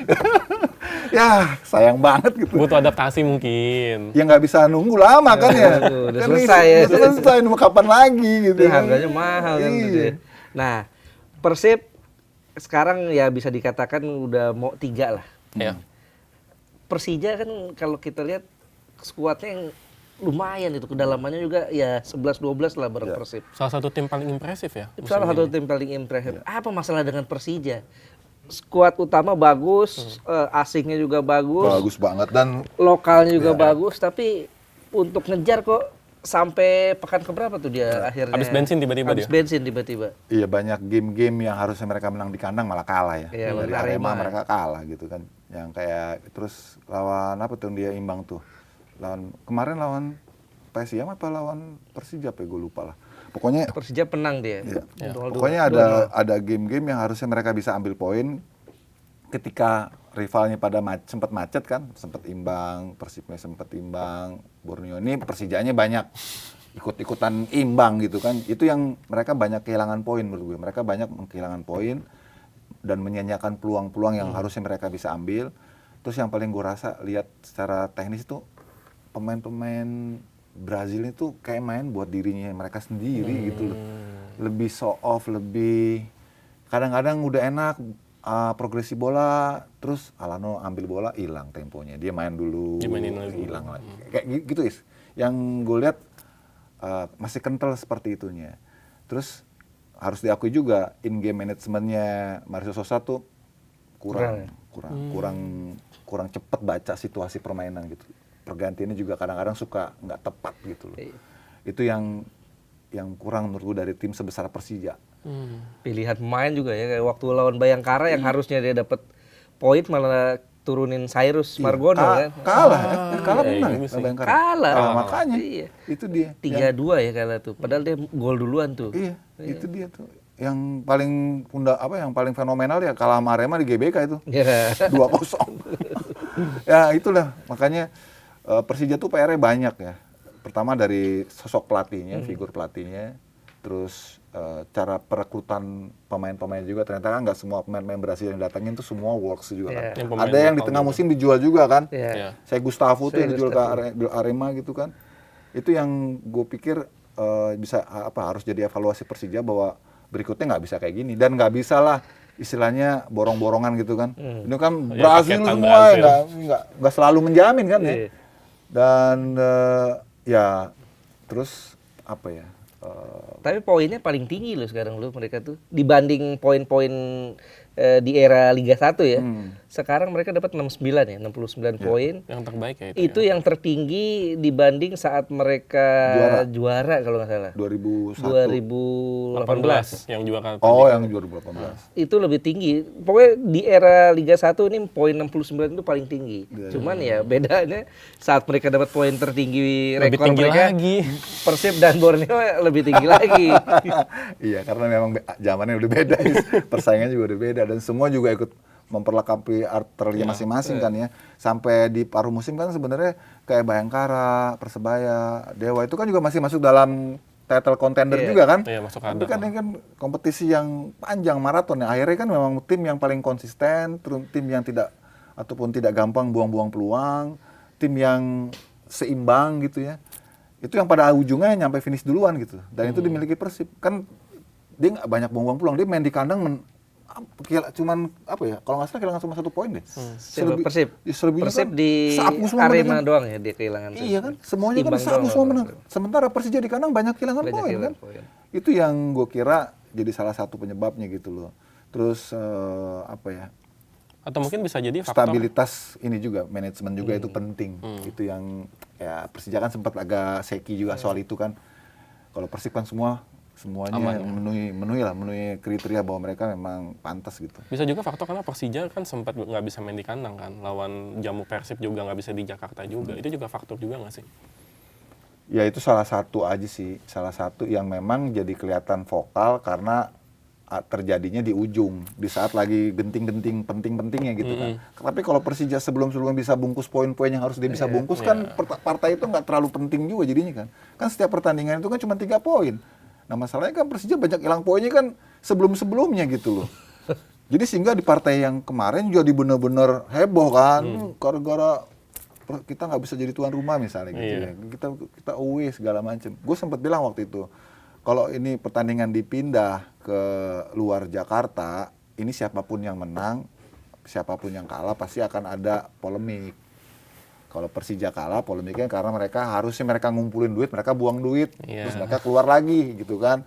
Ya, sayang banget gitu. Butuh adaptasi mungkin. Ya nggak bisa nunggu lama kan ya. Udah selesai ya. Udah selesai, mau kapan lagi gitu. Harganya mahal kan gitu ya. Nah, Persib sekarang ya bisa dikatakan udah mau 3 lah. Ya. Persija kan kalau kita lihat skuadnya yang lumayan itu, kedalamannya juga ya 11-12 lah bareng Persib. Salah satu tim paling impresif ya. Salah satu tim paling impresif. Apa masalah dengan Persija? Skuad utama bagus, asingnya juga bagus. Bagus banget dan lokalnya juga bagus, tapi untuk ngejar kok sampai pekan keberapa tuh dia akhirnya? Habis bensin tiba-tiba. Iya, banyak game-game yang harusnya mereka menang di kandang malah kalah ya. Dari Arema mereka kalah gitu kan. Yang kayak terus lawan apa tuh dia imbang tuh. Kemarin lawan PSIM apa lawan Persija gue lupa lah. Pokoknya Persija penang dia. Iya. Pokoknya ada game-game yang harusnya mereka bisa ambil poin ketika rivalnya pada sempat macet kan, sempat imbang, Persibnya sempat imbang, Borneo ini Persijanya banyak ikut-ikutan imbang gitu kan. Itu yang mereka banyak kehilangan poin menurut gue. Mereka banyak kehilangan poin dan menyanyiakan peluang-peluang yang harusnya mereka bisa ambil. Terus yang paling gue rasa lihat secara teknis itu pemain-pemain Brazil itu kayak main buat dirinya mereka sendiri gitu loh. Lebih show off, lebih kadang-kadang udah enak progresi bola, terus Alano ambil bola hilang temponya, dia main dulu hilang lagi kayak gitu is. Yang gue lihat masih kental seperti itunya. Terus harus diakui juga in game manajemennya Marcio Sosa tuh kurang cepet baca situasi permainan gitu. Pergantiannya juga kadang-kadang suka nggak tepat gitu loh. Itu yang kurang menurut gue dari tim sebesar Persija. Pilihan pemain juga ya, kayak waktu lawan Bayangkara yang harusnya dia dapat poin malah turunin Cyrus Margono kan. Kalah benar ya Bayangkara. Kalah. Makanya itu dia. 3-2 ya kalah tuh. Padahal dia gol duluan tuh. Iya, itu dia tuh. Yang paling yang paling fenomenal ya kalah sama Arema di GBK itu. 2-0. Ya itulah, makanya Persija tuh PR-nya banyak ya. Pertama dari sosok pelatihnya, figur pelatihnya, terus cara perekrutan pemain-pemain juga. Ternyata kan nggak semua pemain-pemain Brasil yang datangin tuh semua works juga kan. Ada yang di tengah musim dijual juga kan. Saya Gustavo tuh yang dijual ke Arema gitu kan. Itu yang gue pikir bisa harus jadi evaluasi Persija bahwa berikutnya nggak bisa kayak gini dan nggak bisa lah istilahnya borong-borongan gitu kan. Ini kan Brasil semua nggak selalu menjamin kan ya. Dan ya terus apa ya? Tapi poinnya paling tinggi loh sekarang loh mereka tuh dibanding poin-poin di era Liga 1 ya. Sekarang mereka dapat 69 ya, 69 poin. Yang terbaik ya itu yang tertinggi dibanding saat mereka juara kalau nggak salah. 2018 yang juara. Yang 2018. Itu lebih tinggi. Pokoknya di era Liga 1 ini poin 69 itu paling tinggi. Cuman ya bedanya saat mereka dapat poin tertinggi rekor mereka lagi. Persib dan Borneo lebih tinggi lagi. Iya, karena memang zamannya udah beda. Persaingannya juga udah beda. Dan semua juga ikut memperlengkapi arterinya masing-masing kan ya. Sampai di paruh musim kan sebenarnya kayak Bayangkara, Persebaya, Dewa itu kan juga masih masuk dalam title contender juga kan. Tapi kan ini kan kompetisi yang panjang maraton ya. Akhirnya kan memang tim yang paling konsisten, tim yang tidak gampang buang-buang peluang, tim yang seimbang gitu ya. itu yang pada ujungnya nyampe finish duluan gitu. Dan itu dimiliki Persib. Kan dia nggak banyak buang-buang peluang, dia main di kandang cuman apa ya? Kalau nggak salah kehilangan cuma 1 poin deh. Persib. Persib di Arema doang ya dia kehilangan. Iya kan, semuanya kan sapu semua menang. Sementara Persija di kandang banyak kehilangan poin kan. Itu yang gue kira jadi salah satu penyebabnya gitu loh. Terus apa ya? Atau mungkin bisa jadi faktor stabilitas ini juga, manajemen juga itu penting. Itu yang ya Persija kan sempat agak shaky juga soal itu kan. Kalau Persib kan semuanya memenuhi kriteria bahwa mereka memang pantas gitu. Bisa juga faktor karena Persija kan sempat nggak bisa main di kandang kan, lawan Jamu Persib juga nggak bisa di Jakarta juga. Itu juga faktor juga nggak sih? Ya itu salah satu aja sih, salah satu yang memang jadi kelihatan vokal karena terjadinya di ujung, di saat lagi genting-genting penting-pentingnya gitu kan. Tapi kalau Persija sebelum-sebelumnya bisa bungkus poin-poin yang harus dia bisa bungkus kan partai itu nggak terlalu penting juga jadinya kan. Kan setiap pertandingan itu kan cuma 3 poin. Nah masalahnya kan Persija banyak hilang poinnya kan sebelum-sebelumnya gitu loh. Jadi sehingga di partai yang kemarin jadi benar-benar heboh kan, gara-gara kita nggak bisa jadi tuan rumah misalnya gitu ya. Kita away segala macam. Gue sempat bilang waktu itu, kalau ini pertandingan dipindah ke luar Jakarta, ini siapapun yang menang, siapapun yang kalah pasti akan ada polemik. Kalau Persija kalah, polemiknya karena harusnya mereka ngumpulin duit, mereka buang duit, terus mereka keluar lagi gitu kan,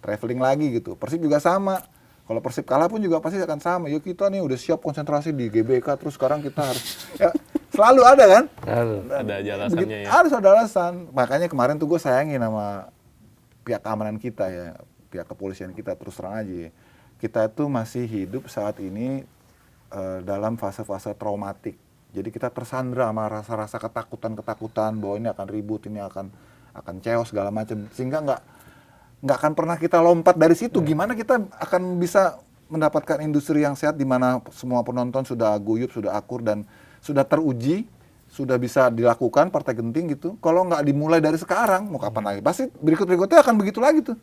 traveling lagi gitu. Persib juga sama. Kalau Persib kalah pun juga pasti akan sama. Yuk kita nih udah siap konsentrasi di GBK, terus sekarang kita harus ya, selalu ada kan? Ada aja alasannya ya. Harus ada alasan. Makanya kemarin tuh gue sayangin sama pihak keamanan kita ya, pihak kepolisian kita, terus terang aja. Kita tuh masih hidup saat ini dalam fase-fase traumatik. Jadi kita tersandra sama rasa-rasa ketakutan bahwa ini akan ribut, ini akan chaos segala macam. Sehingga nggak akan pernah kita lompat dari situ. Gimana kita akan bisa mendapatkan industri yang sehat di mana semua penonton sudah guyup, sudah akur dan sudah teruji, sudah bisa dilakukan partai genting gitu. Kalau nggak dimulai dari sekarang, mau kapan lagi? Pasti berikutnya akan begitu lagi tuh.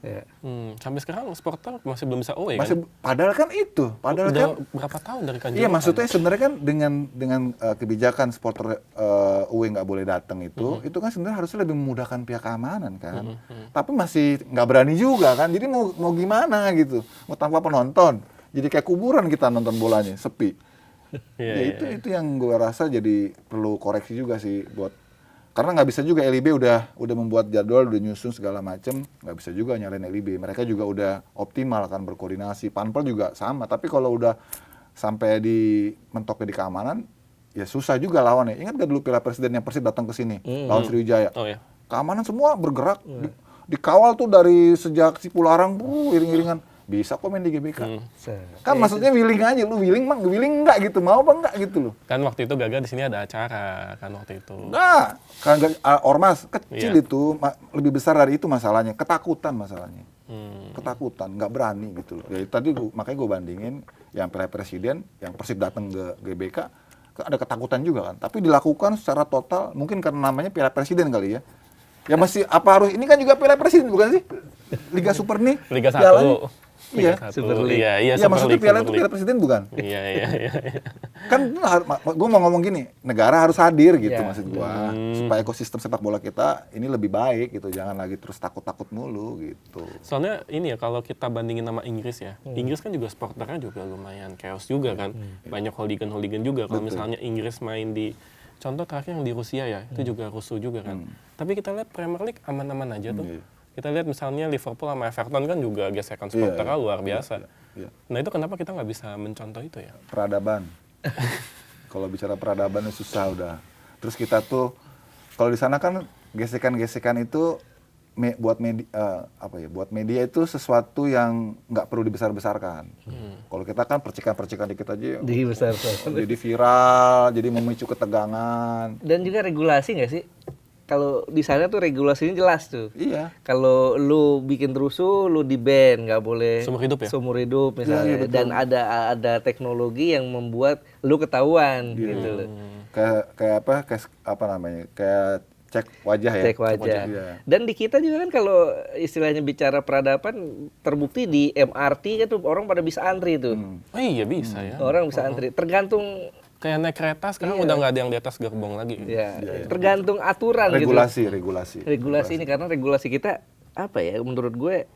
Sampai sekarang supporter masih belum bisa away kan? Padahal kan udah kan berapa tahun dari Kanjuruhan? Iya, maksudnya sebenarnya kan dengan kebijakan supporter away nggak boleh datang itu kan sebenarnya harusnya lebih memudahkan pihak keamanan kan. Tapi masih nggak berani juga kan. Jadi mau gimana gitu? Mau tanpa penonton. Jadi kayak kuburan kita nonton bolanya, sepi. Itu yang gue rasa jadi perlu koreksi juga sih karena nggak bisa juga LIB udah membuat jadwal, udah nyusun segala macem, nggak bisa juga nyalain LIB. Mereka juga udah optimal kan berkoordinasi, Panpel juga sama. Tapi kalau udah sampai mentoknya di keamanan, ya susah juga lawannya. Ingat gak dulu Piala Presiden yang Persib datang ke sini lawan Sriwijaya? Keamanan semua bergerak, dikawal tuh dari sejak Cipularang, iring-iringan. Bisa kok main di GBK. Kan maksudnya willing aja, lu willing enggak gitu, mau apa enggak gitu loh. Kan waktu itu Gaga di sini ada acara kan waktu itu. Enggak, kan Ormas kecil itu, lebih besar dari itu masalahnya, ketakutan masalahnya. Ketakutan, nggak berani gitu loh. Ya tadi makanya gue bandingin yang Piala Presiden, yang Persib datang ke GBK, ada ketakutan juga kan. Tapi dilakukan secara total, mungkin karena namanya Piala Presiden kali ya. Ya masih ini kan juga Piala Presiden bukan sih? Liga Super nih. Liga 1. Iya, Super League. Iya, maksudnya Piala itu Piala Presiden bukan? Iya. Kan gue mau ngomong gini, negara harus hadir gitu maksud gue, supaya ekosistem sepak bola kita ini lebih baik gitu, jangan lagi terus takut-takut mulu gitu. Soalnya ini ya, kalau kita bandingin sama Inggris ya, Inggris kan juga supporternya juga lumayan chaos juga kan, banyak hooligan juga. Kalau misalnya Inggris main di, contoh terakhir yang di Rusia ya, itu juga rusuh juga kan. Tapi kita lihat Premier League aman-aman aja tuh. Kita lihat misalnya Liverpool sama Everton kan juga gesekan supporternya luar biasa. Nah itu kenapa kita nggak bisa mencontoh itu ya? Peradaban. Kalau bicara peradaban susah udah. Terus kita tuh, kalau di sana kan gesekan-gesekan itu buat media itu sesuatu yang nggak perlu dibesar-besarkan. Kalau kita kan percikan-percikan dikit aja. Dibesarkan. Jadi viral, jadi memicu ketegangan. Dan juga regulasi nggak sih? Kalau di sana tuh regulasinya jelas tuh. Iya. Kalau lu bikin rusuh, lu di-ban, nggak boleh seumur hidup ya? Seumur hidup misalnya. Iya, dan ada teknologi yang membuat lu ketahuan gitu loh. Kayak cek wajah ya. Cek wajah. Dan di kita juga kan kalau istilahnya bicara peradaban, terbukti di MRT kan tuh orang pada bisa antri tuh. Oh iya bisa ya. Orang bisa antri. Tergantung kayak naik kereta sekarang udah nggak ada yang di atas gerbong lagi. Iya. Tergantung aturan regulasi. Regulasi ini karena regulasi kita apa ya? Menurut gue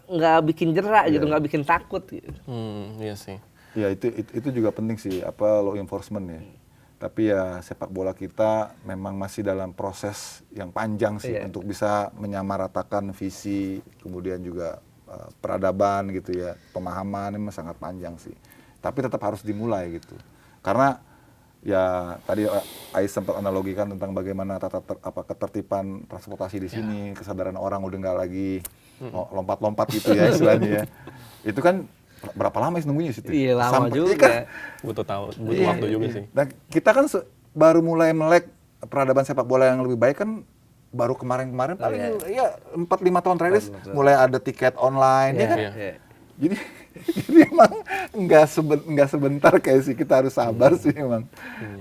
nggak bikin jerak gitu, nggak bikin takut. Gitu. Iya sih. Ya itu juga penting sih law enforcement ya. Tapi ya sepak bola kita memang masih dalam proses yang panjang sih untuk bisa menyamaratakan visi, kemudian juga peradaban gitu ya, pemahaman ini sangat panjang sih. Tapi tetap harus dimulai gitu. Karena ya tadi Ais sempat analogikan tentang bagaimana ketertiban transportasi di sini, kesadaran orang udah nggak lagi lompat-lompat gitu ya istilahnya ya. Itu kan berapa lama sih nunggunya situ? Iya lama juga. Kan, butuh waktu juga sih. Nah, kita kan baru mulai melek peradaban sepak bola yang lebih baik kan baru kemarin-kemarin paling ya 4-5 tahun terakhir mulai ada tiket online ya kan. Jadi emang nggak sebentar kayak sih, kita harus sabar sih emang.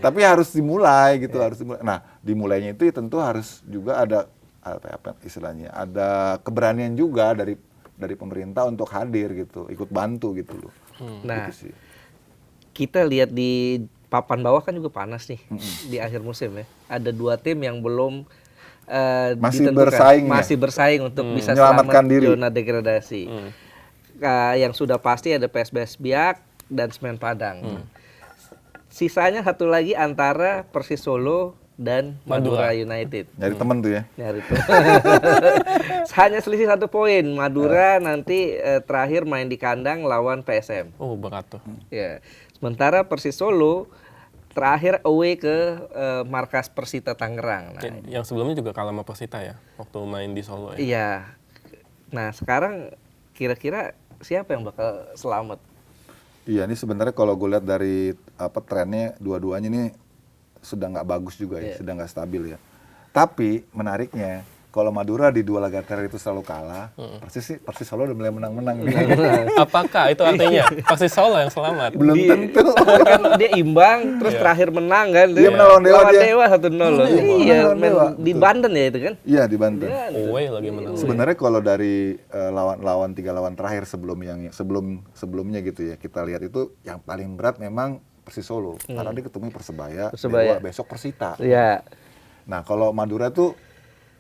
Tapi harus dimulai gitu, harus dimulai. Nah, dimulainya itu ya tentu harus juga ada apa istilahnya, ada keberanian juga dari pemerintah untuk hadir gitu, ikut bantu gitu loh. Nah, gitu sih. Kita lihat di papan bawah kan juga panas nih di akhir musim ya. Ada 2 tim yang belum masih bersaing untuk bisa selamat zona degradasi. Yang sudah pasti ada PSBS Biak dan Semen Padang. Sisanya satu lagi antara Persis Solo dan Madura United. Nyari temen tuh ya. Nyari tuh. Hanya selisih 1 poin. Madura nanti terakhir main di kandang lawan PSM. Oh, berat tuh. Ya. Sementara Persis Solo terakhir away ke markas Persita Tangerang. Nah, yang sebelumnya juga kalah sama Persita ya, waktu main di Solo ya. Iya. Nah, sekarang kira-kira siapa yang bakal selamat? Iya, ini sebenarnya kalau gue lihat dari trennya dua-duanya ini sudah nggak bagus juga ya, sudah nggak stabil ya. Tapi menariknya kalau Madura di 2 laga terakhir itu selalu kalah, Persis Solo udah mulai menang-menang. Apakah itu artinya Persis Solo yang selamat? Belum tentu. Kan dia imbang, terus terakhir menang kan. Dia menang lawan Dewa 1-0 loh. Iya, di Banten ya itu kan? Iya, di Banten. Away lagi menang. Sebenarnya kalau dari lawan 3 lawan terakhir sebelumnya gitu ya, kita lihat itu yang paling berat memang Persis Solo. Karena dia ketemu Persebaya, Dewa, besok Persita. Iya. Nah, kalau Madura tuh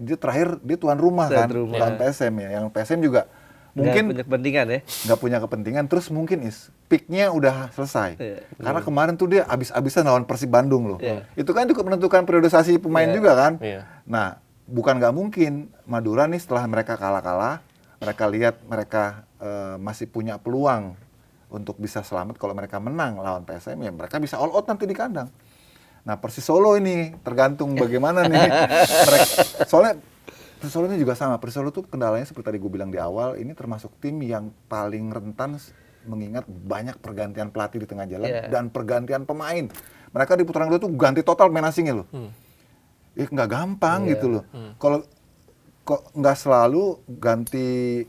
dia terakhir dia tuan rumah kan, lawan PSM ya. Yang PSM juga mungkin punya kepentingan ya. Nggak punya kepentingan, terus mungkin peak-nya udah selesai. Karena kemarin tuh dia abis-abisan lawan Persib Bandung loh. Itu kan juga menentukan periodisasi pemain juga kan. Nah, bukan nggak mungkin Madura nih setelah mereka kalah-kalah, mereka lihat mereka masih punya peluang untuk bisa selamat. Kalau mereka menang lawan PSM ya mereka bisa all out nanti di kandang. Nah, Persis Solo ini tergantung bagaimana nih. Soalnya Persis Solo ini juga sama. Persis Solo tuh kendalanya seperti tadi gue bilang di awal, ini termasuk tim yang paling rentan mengingat banyak pergantian pelatih di tengah jalan dan pergantian pemain. Mereka di putaran kedua tuh ganti total main asingnya loh. Nggak gampang gitu loh. Kalau kok nggak selalu ganti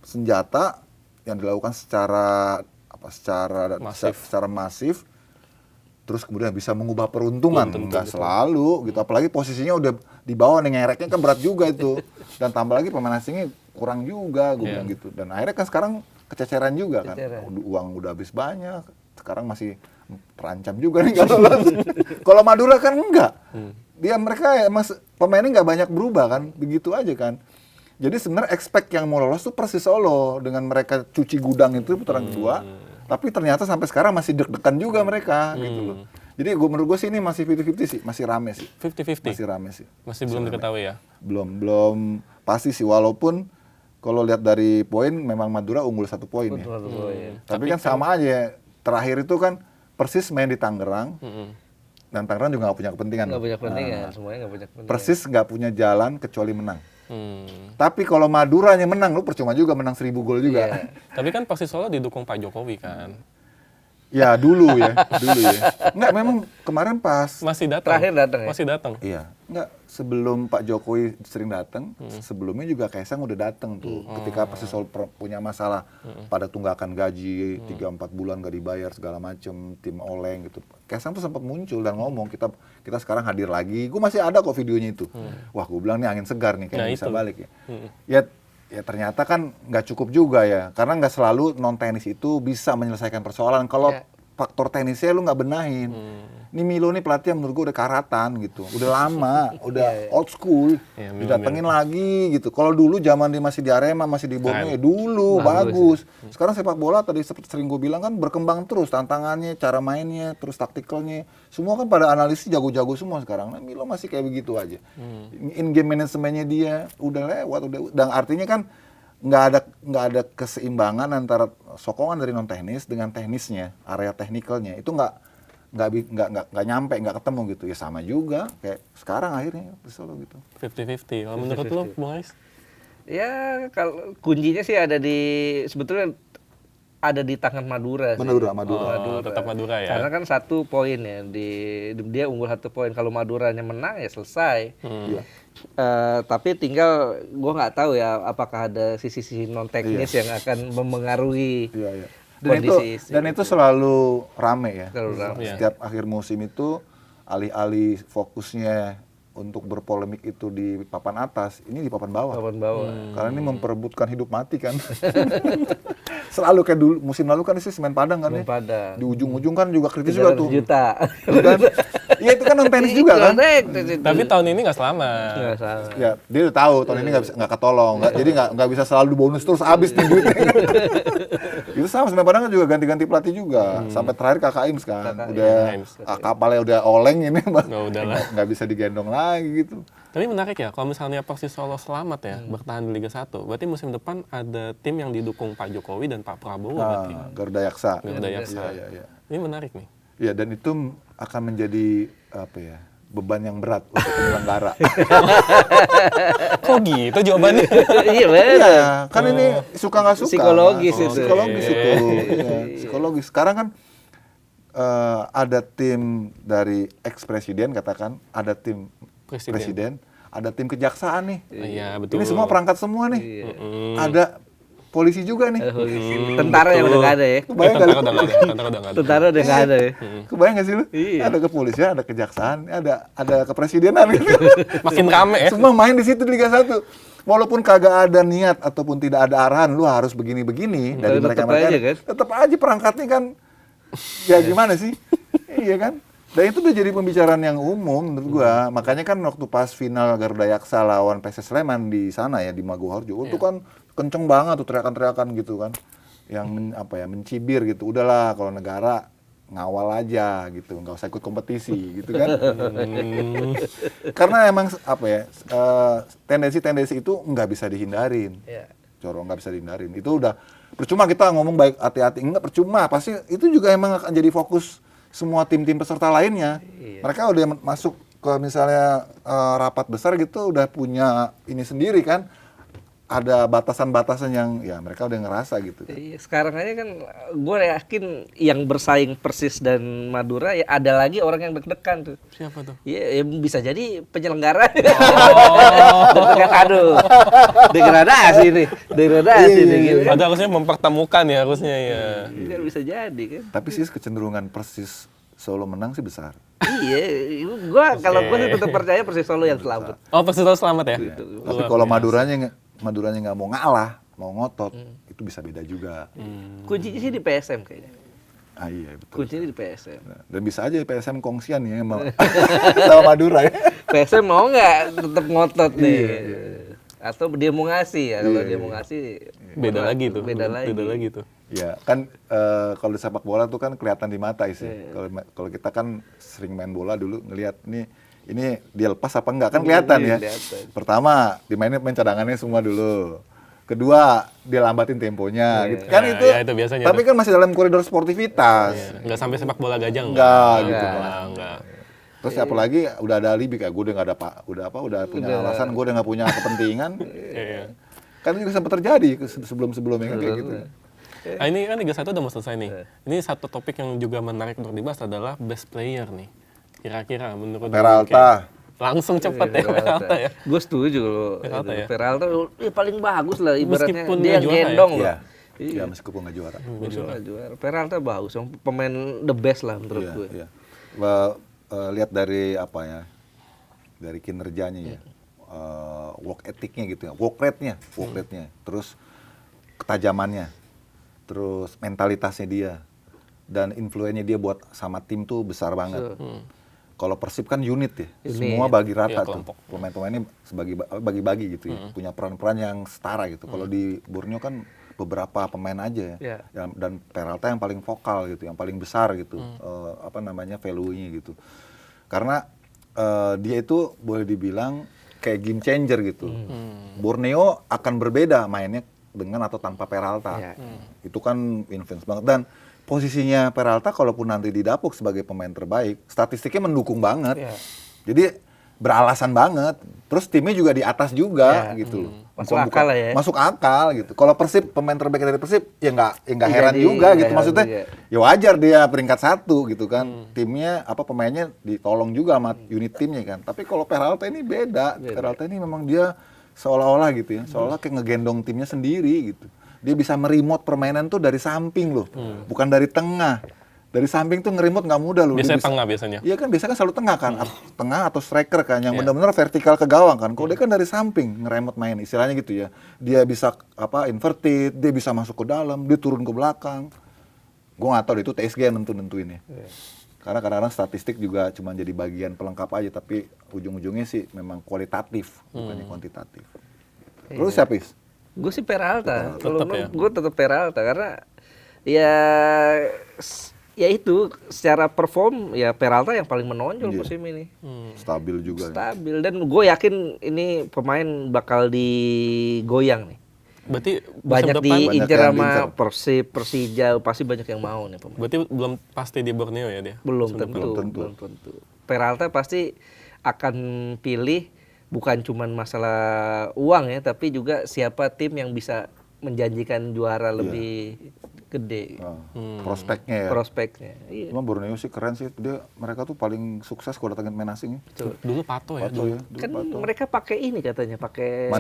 senjata yang dilakukan secara masif, terus kemudian bisa mengubah peruntungan. Nggak selalu gitu, apalagi posisinya udah di bawah nih, ngereknya kan berat juga itu, dan tambah lagi pemain asingnya kurang juga, gue bilang gitu. Dan akhirnya kan sekarang kececeran juga kan, uang udah habis banyak, sekarang masih terancam juga nih kalau Madura kan enggak, mereka emang pemainnya nggak banyak berubah kan, begitu aja kan. Jadi sebenarnya expect yang mau lolos tuh Persis Solo dengan mereka cuci gudang itu putaran kedua. Tapi ternyata sampai sekarang masih deg-degan juga mereka gitu loh. Jadi menurut gue sih ini masih 50-50 sih, masih rame sih. 50-50? Masih rame sih. Masih belum diketahui ya? Belum pasti sih, walaupun kalau lihat dari poin memang Madura unggul 1 poin ya. Tapi kan sama aja, terakhir itu kan Persis main di Tangerang, dan Tangerang juga nggak punya kepentingan. Nggak punya kepentingan, semuanya nggak punya kepentingan. Persis nggak punya jalan kecuali menang. Tapi kalau Maduranya menang, lu percuma juga menang 1000 gol juga. Tapi kan Persis Solo didukung Pak Jokowi kan. Ya dulu ya. Enggak, memang kemarin pas masih datang. Terakhir datang ya? Masih datang. Iya. Enggak, sebelum Pak Jokowi sering datang, sebelumnya juga Kaisang udah datang tuh. Ketika Persis Solo punya masalah pada tunggakan gaji 3-4 bulan gak dibayar segala macem, tim oleng gitu. Kaisang tuh sempat muncul dan ngomong kita sekarang hadir lagi. Gue masih ada kok videonya itu. Wah, gue bilang nih angin segar nih kayak bisa balik ya. ya ternyata kan nggak cukup juga ya, karena nggak selalu non tenis itu bisa menyelesaikan persoalan. Kalau faktor tenisnya lu nggak benahin, ini Milo nih pelatih yang menurut gue udah karatan gitu, udah lama, udah old school, didatengin lagi gitu. Kalau dulu zaman dia masih di Arema, masih di Borneo, dulu bagus. Sekarang sepak bola tadi seperti sering gue bilang kan berkembang terus, tantangannya, cara mainnya, terus taktikalnya, semua kan pada analisis jago-jago semua sekarang. Nah, Milo masih kayak begitu aja. In game manajemennya dia udah lewat, dan artinya kan nggak ada keseimbangan antara sokongan dari non teknis dengan teknisnya, area teknikalnya itu nggak nyampe, nggak ketemu gitu. Ya sama juga kayak sekarang akhirnya Solo gitu. 50-50. Kalau menurut lo, Bung Ais? Ya kalau kuncinya sih sebetulnya ada di tangan Madura sih. Madura. Tetap Madura ya. Karena kan 1 poin ya, dia unggul 1 poin. Kalau Maduranya menang ya selesai. Tapi tinggal gue nggak tahu ya apakah ada sisi-sisi non teknis yang akan memengaruhi kondisi. Dan itu selalu rame ya. Setiap akhir musim itu alih-alih fokusnya untuk berpolemik itu di papan atas, ini di papan bawah. Karena ini memperebutkan hidup mati kan. Selalu kayak dulu musim lalu kan sih Semen Padang kan ya. Di ujung-ujung kan juga kritis juga tuh. Juta. Iya itu kan non tenis juga kan. Tapi tahun ini nggak selama. Ya dia udah tahu tahun ini nggak ketolong, jadi nggak bisa selalu bonus terus habis nih duitnya. Itu sama Semen Padang kan juga ganti-ganti pelatih juga. Sampai terakhir KKIM sekarang udah kapalnya udah oleng ini, nggak bisa digendong lagi gitu. Tapi menarik ya, kalau misalnya Persis Solo selamat ya, bertahan di Liga 1, berarti musim depan ada tim yang didukung Pak Jokowi dan Pak Prabowo berarti. Garuda Yaksa. Ya. Ini menarik nih. Ya, dan itu akan menjadi beban yang berat untuk penyelenggara. Kok gitu jawabannya? Iya benar. Iya, kan ini suka nggak suka. Psikologis itu. Psikologis. Sekarang kan ada tim dari ex-presiden katakan, ada tim presiden, ada tim kejaksaan nih. Iya, betul. Ini semua perangkat semua nih. Ada polisi juga nih. Tentara yang udah nggak ada ya. Kebayang nggak lu? Tentara udah nggak ada ya. Kebayang nggak sih lu? Ada kepolisian, ada kejaksaan, ada kepresidenan gitu. Makin rame ya. Semua main di situ di Liga 1. Walaupun kagak ada niat ataupun tidak ada arahan, lu harus begini-begini dari mereka kan. Tetap aja perangkatnya kan, ya gimana sih? Iya kan? Dan itu udah jadi pembicaraan yang umum menurut gua. Makanya kan waktu pas final Garuda Yaksa lawan PSS Sleman di sana ya di Maguwoharjo, itu kan kenceng banget tuh teriakan-teriakan gitu kan. Yang mencibir gitu. Udahlah kalau negara ngawal aja gitu, nggak usah ikut kompetisi gitu kan. Karena emang tendensi-tendensi itu nggak bisa dihindarin. Nggak bisa dihindarin. Itu udah percuma kita ngomong baik hati-hati, enggak percuma. Pasti itu juga emang akan jadi fokus semua tim-tim peserta lainnya. Mereka udah masuk ke misalnya rapat besar gitu, udah punya ini sendiri kan. Ada batasan-batasan yang ya mereka udah ngerasa gitu. Sekarang aja kan gue yakin yang bersaing Persis dan Madura ya ada lagi orang yang deg-degan tuh. Siapa tuh? Ya bisa jadi penyelenggara. Aduh, degradasi nih gitu. Ada harusnya mempertemukan ya harusnya ya. Kan bisa jadi kan. Tapi sih kecenderungan Persis Solo menang sih besar. Iya, kalau gue sih tetap percaya Persis Solo yang selamat. Oh, Persis Solo selamat ya? Tapi kalau Maduranya nggak mau ngalah, mau ngotot, itu bisa beda juga. Kuncinya sih di PSM kayaknya. Iya betul. Kuncinya di PSM. Dan bisa aja PSM kongsian ya sama Madura ya. PSM mau nggak tetap ngotot nih? Atau dia mau ngasih ya? Kalau dia mau ngasih beda lagi tuh. Beda lagi tuh. Ya kan kalau di sepak bola tuh kan kelihatan di mata sih. Kalau kita kan sering main bola dulu ngelihat ini dia lepas apa enggak kan kelihatan ya. Pertama dimainin pemain cadangannya semua dulu. Kedua dia lambatin temponya gitu. Kan itu. Ya, itu biasanya. Tapi kan masih dalam koridor sportivitas. Enggak sampai sepak bola gajah enggak gitu. Enggak. Terus apalagi udah ada alibi kayak gue udah nggak ada udah punya alasan, gue udah nggak punya kepentingan. Kan juga sempat terjadi sebelum-sebelumnya kan kayak gitu. Nah, ini kan Liga 1 udah mau selesai nih. Ini satu topik yang juga menarik untuk dibahas adalah best player nih. Kira-kira menurut Peralta. Langsung cepat ya Peralta ya. Gue setuju loh. Peralta paling bagus lah ibaratnya. Meskipun dia gendong loh. Iya, meskipun nggak juara. Peralta bagus, pemain the best lah menurut gue. Lihat dari dari kinerjanya ya. work ethicnya gitu ya, work rate-nya, terus ketajamannya, terus mentalitasnya dia, dan influennya dia buat sama tim tuh besar banget. Kalau Persib kan unit ya, semua bagi rata tuh. Pemain-pemainnya bagi-bagi gitu ya, punya peran-peran yang setara gitu. Kalau di Borneo kan beberapa pemain aja ya, dan Peralta yang paling vokal gitu, yang paling besar gitu, value-nya gitu. Karena dia itu boleh dibilang kayak game changer gitu. Borneo akan berbeda mainnya dengan atau tanpa Peralta. Itu kan influence banget. Dan posisinya Peralta kalaupun nanti didapuk sebagai pemain terbaik, statistiknya mendukung banget. Jadi beralasan banget. Terus timnya juga di atas juga gitu. Masuk akal lah ya. Masuk akal gitu. Kalau Persib pemain terbaik dari Persib ya nggak heran juga gitu. Maksudnya ya wajar dia peringkat 1 gitu kan. Timnya pemainnya ditolong juga sama unit timnya kan. Tapi kalau Peralta ini beda. Peralta ini memang dia seolah-olah gitu ya. Seolah kayak ngegendong timnya sendiri gitu. Dia bisa meremote permainan tuh dari samping loh, bukan dari tengah. Dari samping tuh ngeremote nggak mudah loh. Biasanya tengah biasanya. Iya kan, biasanya kan selalu tengah kan, tengah atau striker kan, yang benar-benar vertikal ke gawang kan. Kalau dia kan dari samping ngeremote main, istilahnya gitu ya. Dia bisa inverted, dia bisa masuk ke dalam, dia turun ke belakang. Gue nggak tahu itu TSG yang nentuin ya. Karena kadang-kadang statistik juga cuma jadi bagian pelengkap aja, tapi ujung-ujungnya sih memang kualitatif, bukannya kuantitatif. Terus siapa Is? Gue sih Peralta. Gue tetap Peralta karena ya itu secara perform ya Peralta yang paling menonjol musim ini. Stabil juga. Stabil dan gue yakin ini pemain bakal digoyang nih. Berarti banyak diincar sama Persib, Persija, pasti banyak yang mau nih pemain. Berarti belum pasti di Borneo ya dia? Belum tentu. Peralta pasti akan pilih bukan cuma masalah uang ya, tapi juga siapa tim yang bisa menjanjikan juara lebih gede. Prospeknya ya. Prospeknya. Iya. Cuma Borneo sih keren sih, mereka tuh paling sukses kalau datangin main asing. Dulu Pato ya. Kan mereka pakai ini katanya, pakai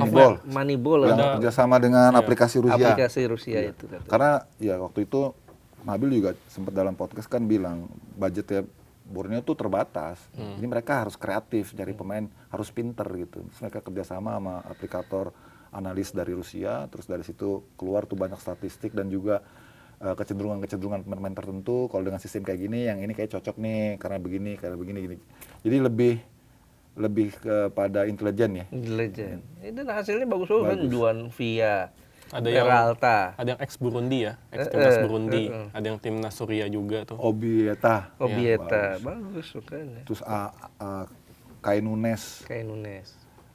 Moneyball. Yang kerjasama dengan aplikasi Rusia. Aplikasi Rusia itu. Katanya. Karena ya waktu itu Nabil juga sempat dalam podcast kan bilang budgetnya Borneo tuh terbatas. Jadi mereka harus kreatif, cari pemain harus pinter gitu. Terus mereka kerjasama sama aplikator analis dari Rusia, terus dari situ keluar tuh banyak statistik dan juga kecenderungan pemain tertentu. Kalau dengan sistem kayak gini, yang ini kayak cocok nih karena begini. Jadi lebih kepada intelijen ya. Intelijen. Dan hasilnya bagus kan, Juan Via. Ada Peralta. Ada yang ex Burundi ya, ex timnas Burundi. Ada yang timnas Suria juga tuh. Obieta. Bagus kan. Terus Kai Nunes.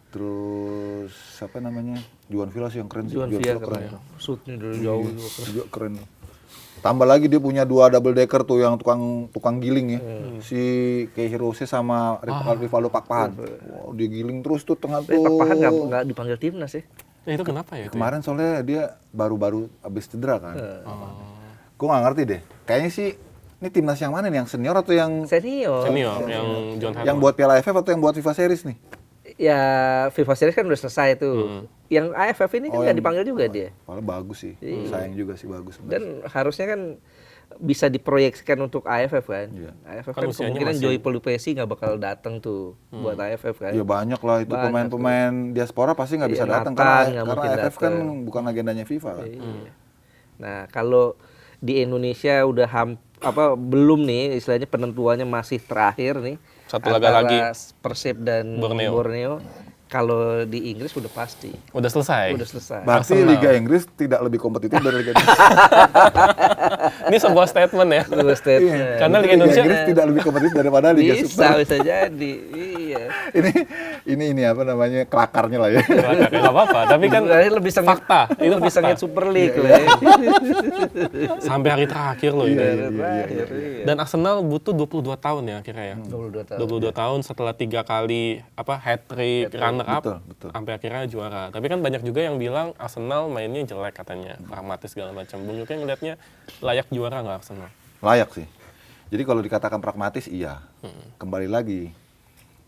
Terus siapa namanya? Juan Villa sih yang keren sih. Juan Villa keren. Shootnya dari jauh juga keren. Tambah lagi dia punya 2 double decker tuh yang tukang giling ya. Si Kei Hirose sama Rivaldo Pakpahan. Wow, dia giling terus tuh tengah tuh. Pakpahan nggak dipanggil timnas ya? Itu kenapa ya? Kemarin soalnya dia baru-baru habis cedera kan. Gue nggak ngerti deh. Kayaknya sih ini timnas yang mana nih? Yang senior atau yang senior? Yang John Hartman. Yang buat Piala AFF atau yang buat FIFA Series nih? Ya FIFA Series kan udah selesai tuh. Yang AFF ini kan nggak dipanggil juga dia. Malah bagus sih. Sayang juga sih bagus. Dan harusnya kan bisa diproyeksikan untuk AFF kan. AFF kan kemungkinan Joey Pelupesi nggak bakal datang tuh buat AFF kan. Ya banyak lah itu pemain-pemain diaspora pasti nggak bisa datang karena AFF kan bukan agendanya FIFA kan. Nah kalau di Indonesia udah belum nih istilahnya penentuannya masih terakhir nih. Satu laga lagi Persib dan Borneo. Kalau di Inggris udah pasti. Udah selesai. Berarti Liga Inggris tidak lebih kompetitif dari Liga Indonesia. Ini sebuah statement ya. Karena Liga Indonesia Inggris tidak lebih kompetitif daripada Liga Super. Bisa jadi. Iya. Ini apa namanya kelakarnya lah ya. Enggak apa-apa, tapi kan lebih fakta. Itu lebih sangat Super League lah ya. Sampai hari terakhir loh ini. Iya. Dan Arsenal butuh 22 tahun ya akhirnya ya. 22 tahun setelah 3 kali hat-trick runner up sampai akhirnya juara. Tapi kan banyak juga yang bilang Arsenal mainnya jelek katanya, pragmatis segala macam. Bung Yuki ngelihatnya layak juara nggak Arsenal? Layak sih. Jadi kalau dikatakan pragmatis iya. Kembali lagi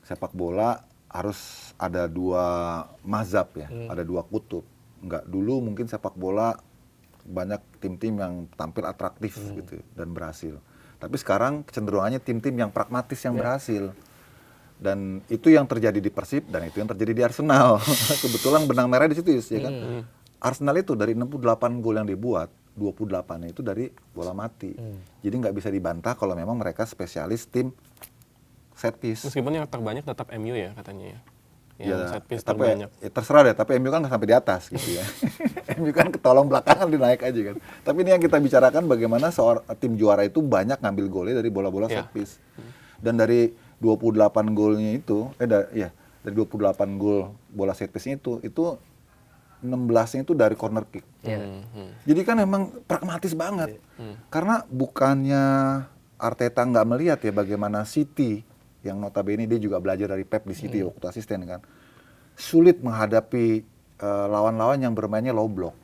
sepak bola harus ada 2 mazhab ya, ada 2 kutub. Enggak dulu mungkin sepak bola banyak tim-tim yang tampil atraktif gitu dan berhasil. Tapi sekarang kecenderungannya tim-tim yang pragmatis yang berhasil. Dan itu yang terjadi di Persib dan itu yang terjadi di Arsenal. Kebetulan benang merah di situ ya kan. Arsenal itu dari 68 gol yang dibuat, 28-nya itu dari bola mati. Jadi nggak bisa dibantah kalau memang mereka spesialis tim set piece. Meskipun yang terbanyak tetap MU ya katanya ya. Yang Ya, set piece tapi terbanyak. ya terserah deh, tapi MU kan nggak sampai di atas gitu ya. MU kan ketolong belakangan dinaik aja kan. Tapi ini yang kita bicarakan bagaimana tim juara itu banyak ngambil golnya dari bola-bola set piece. Dan dari 28 golnya itu, dari 28 gol bola set piece itu 16-nya itu dari corner kick. Jadi kan emang pragmatis banget. Karena bukannya Arteta nggak melihat ya bagaimana City, yang notabene dia juga belajar dari Pep di City waktu asisten kan, sulit menghadapi lawan-lawan yang bermainnya low block.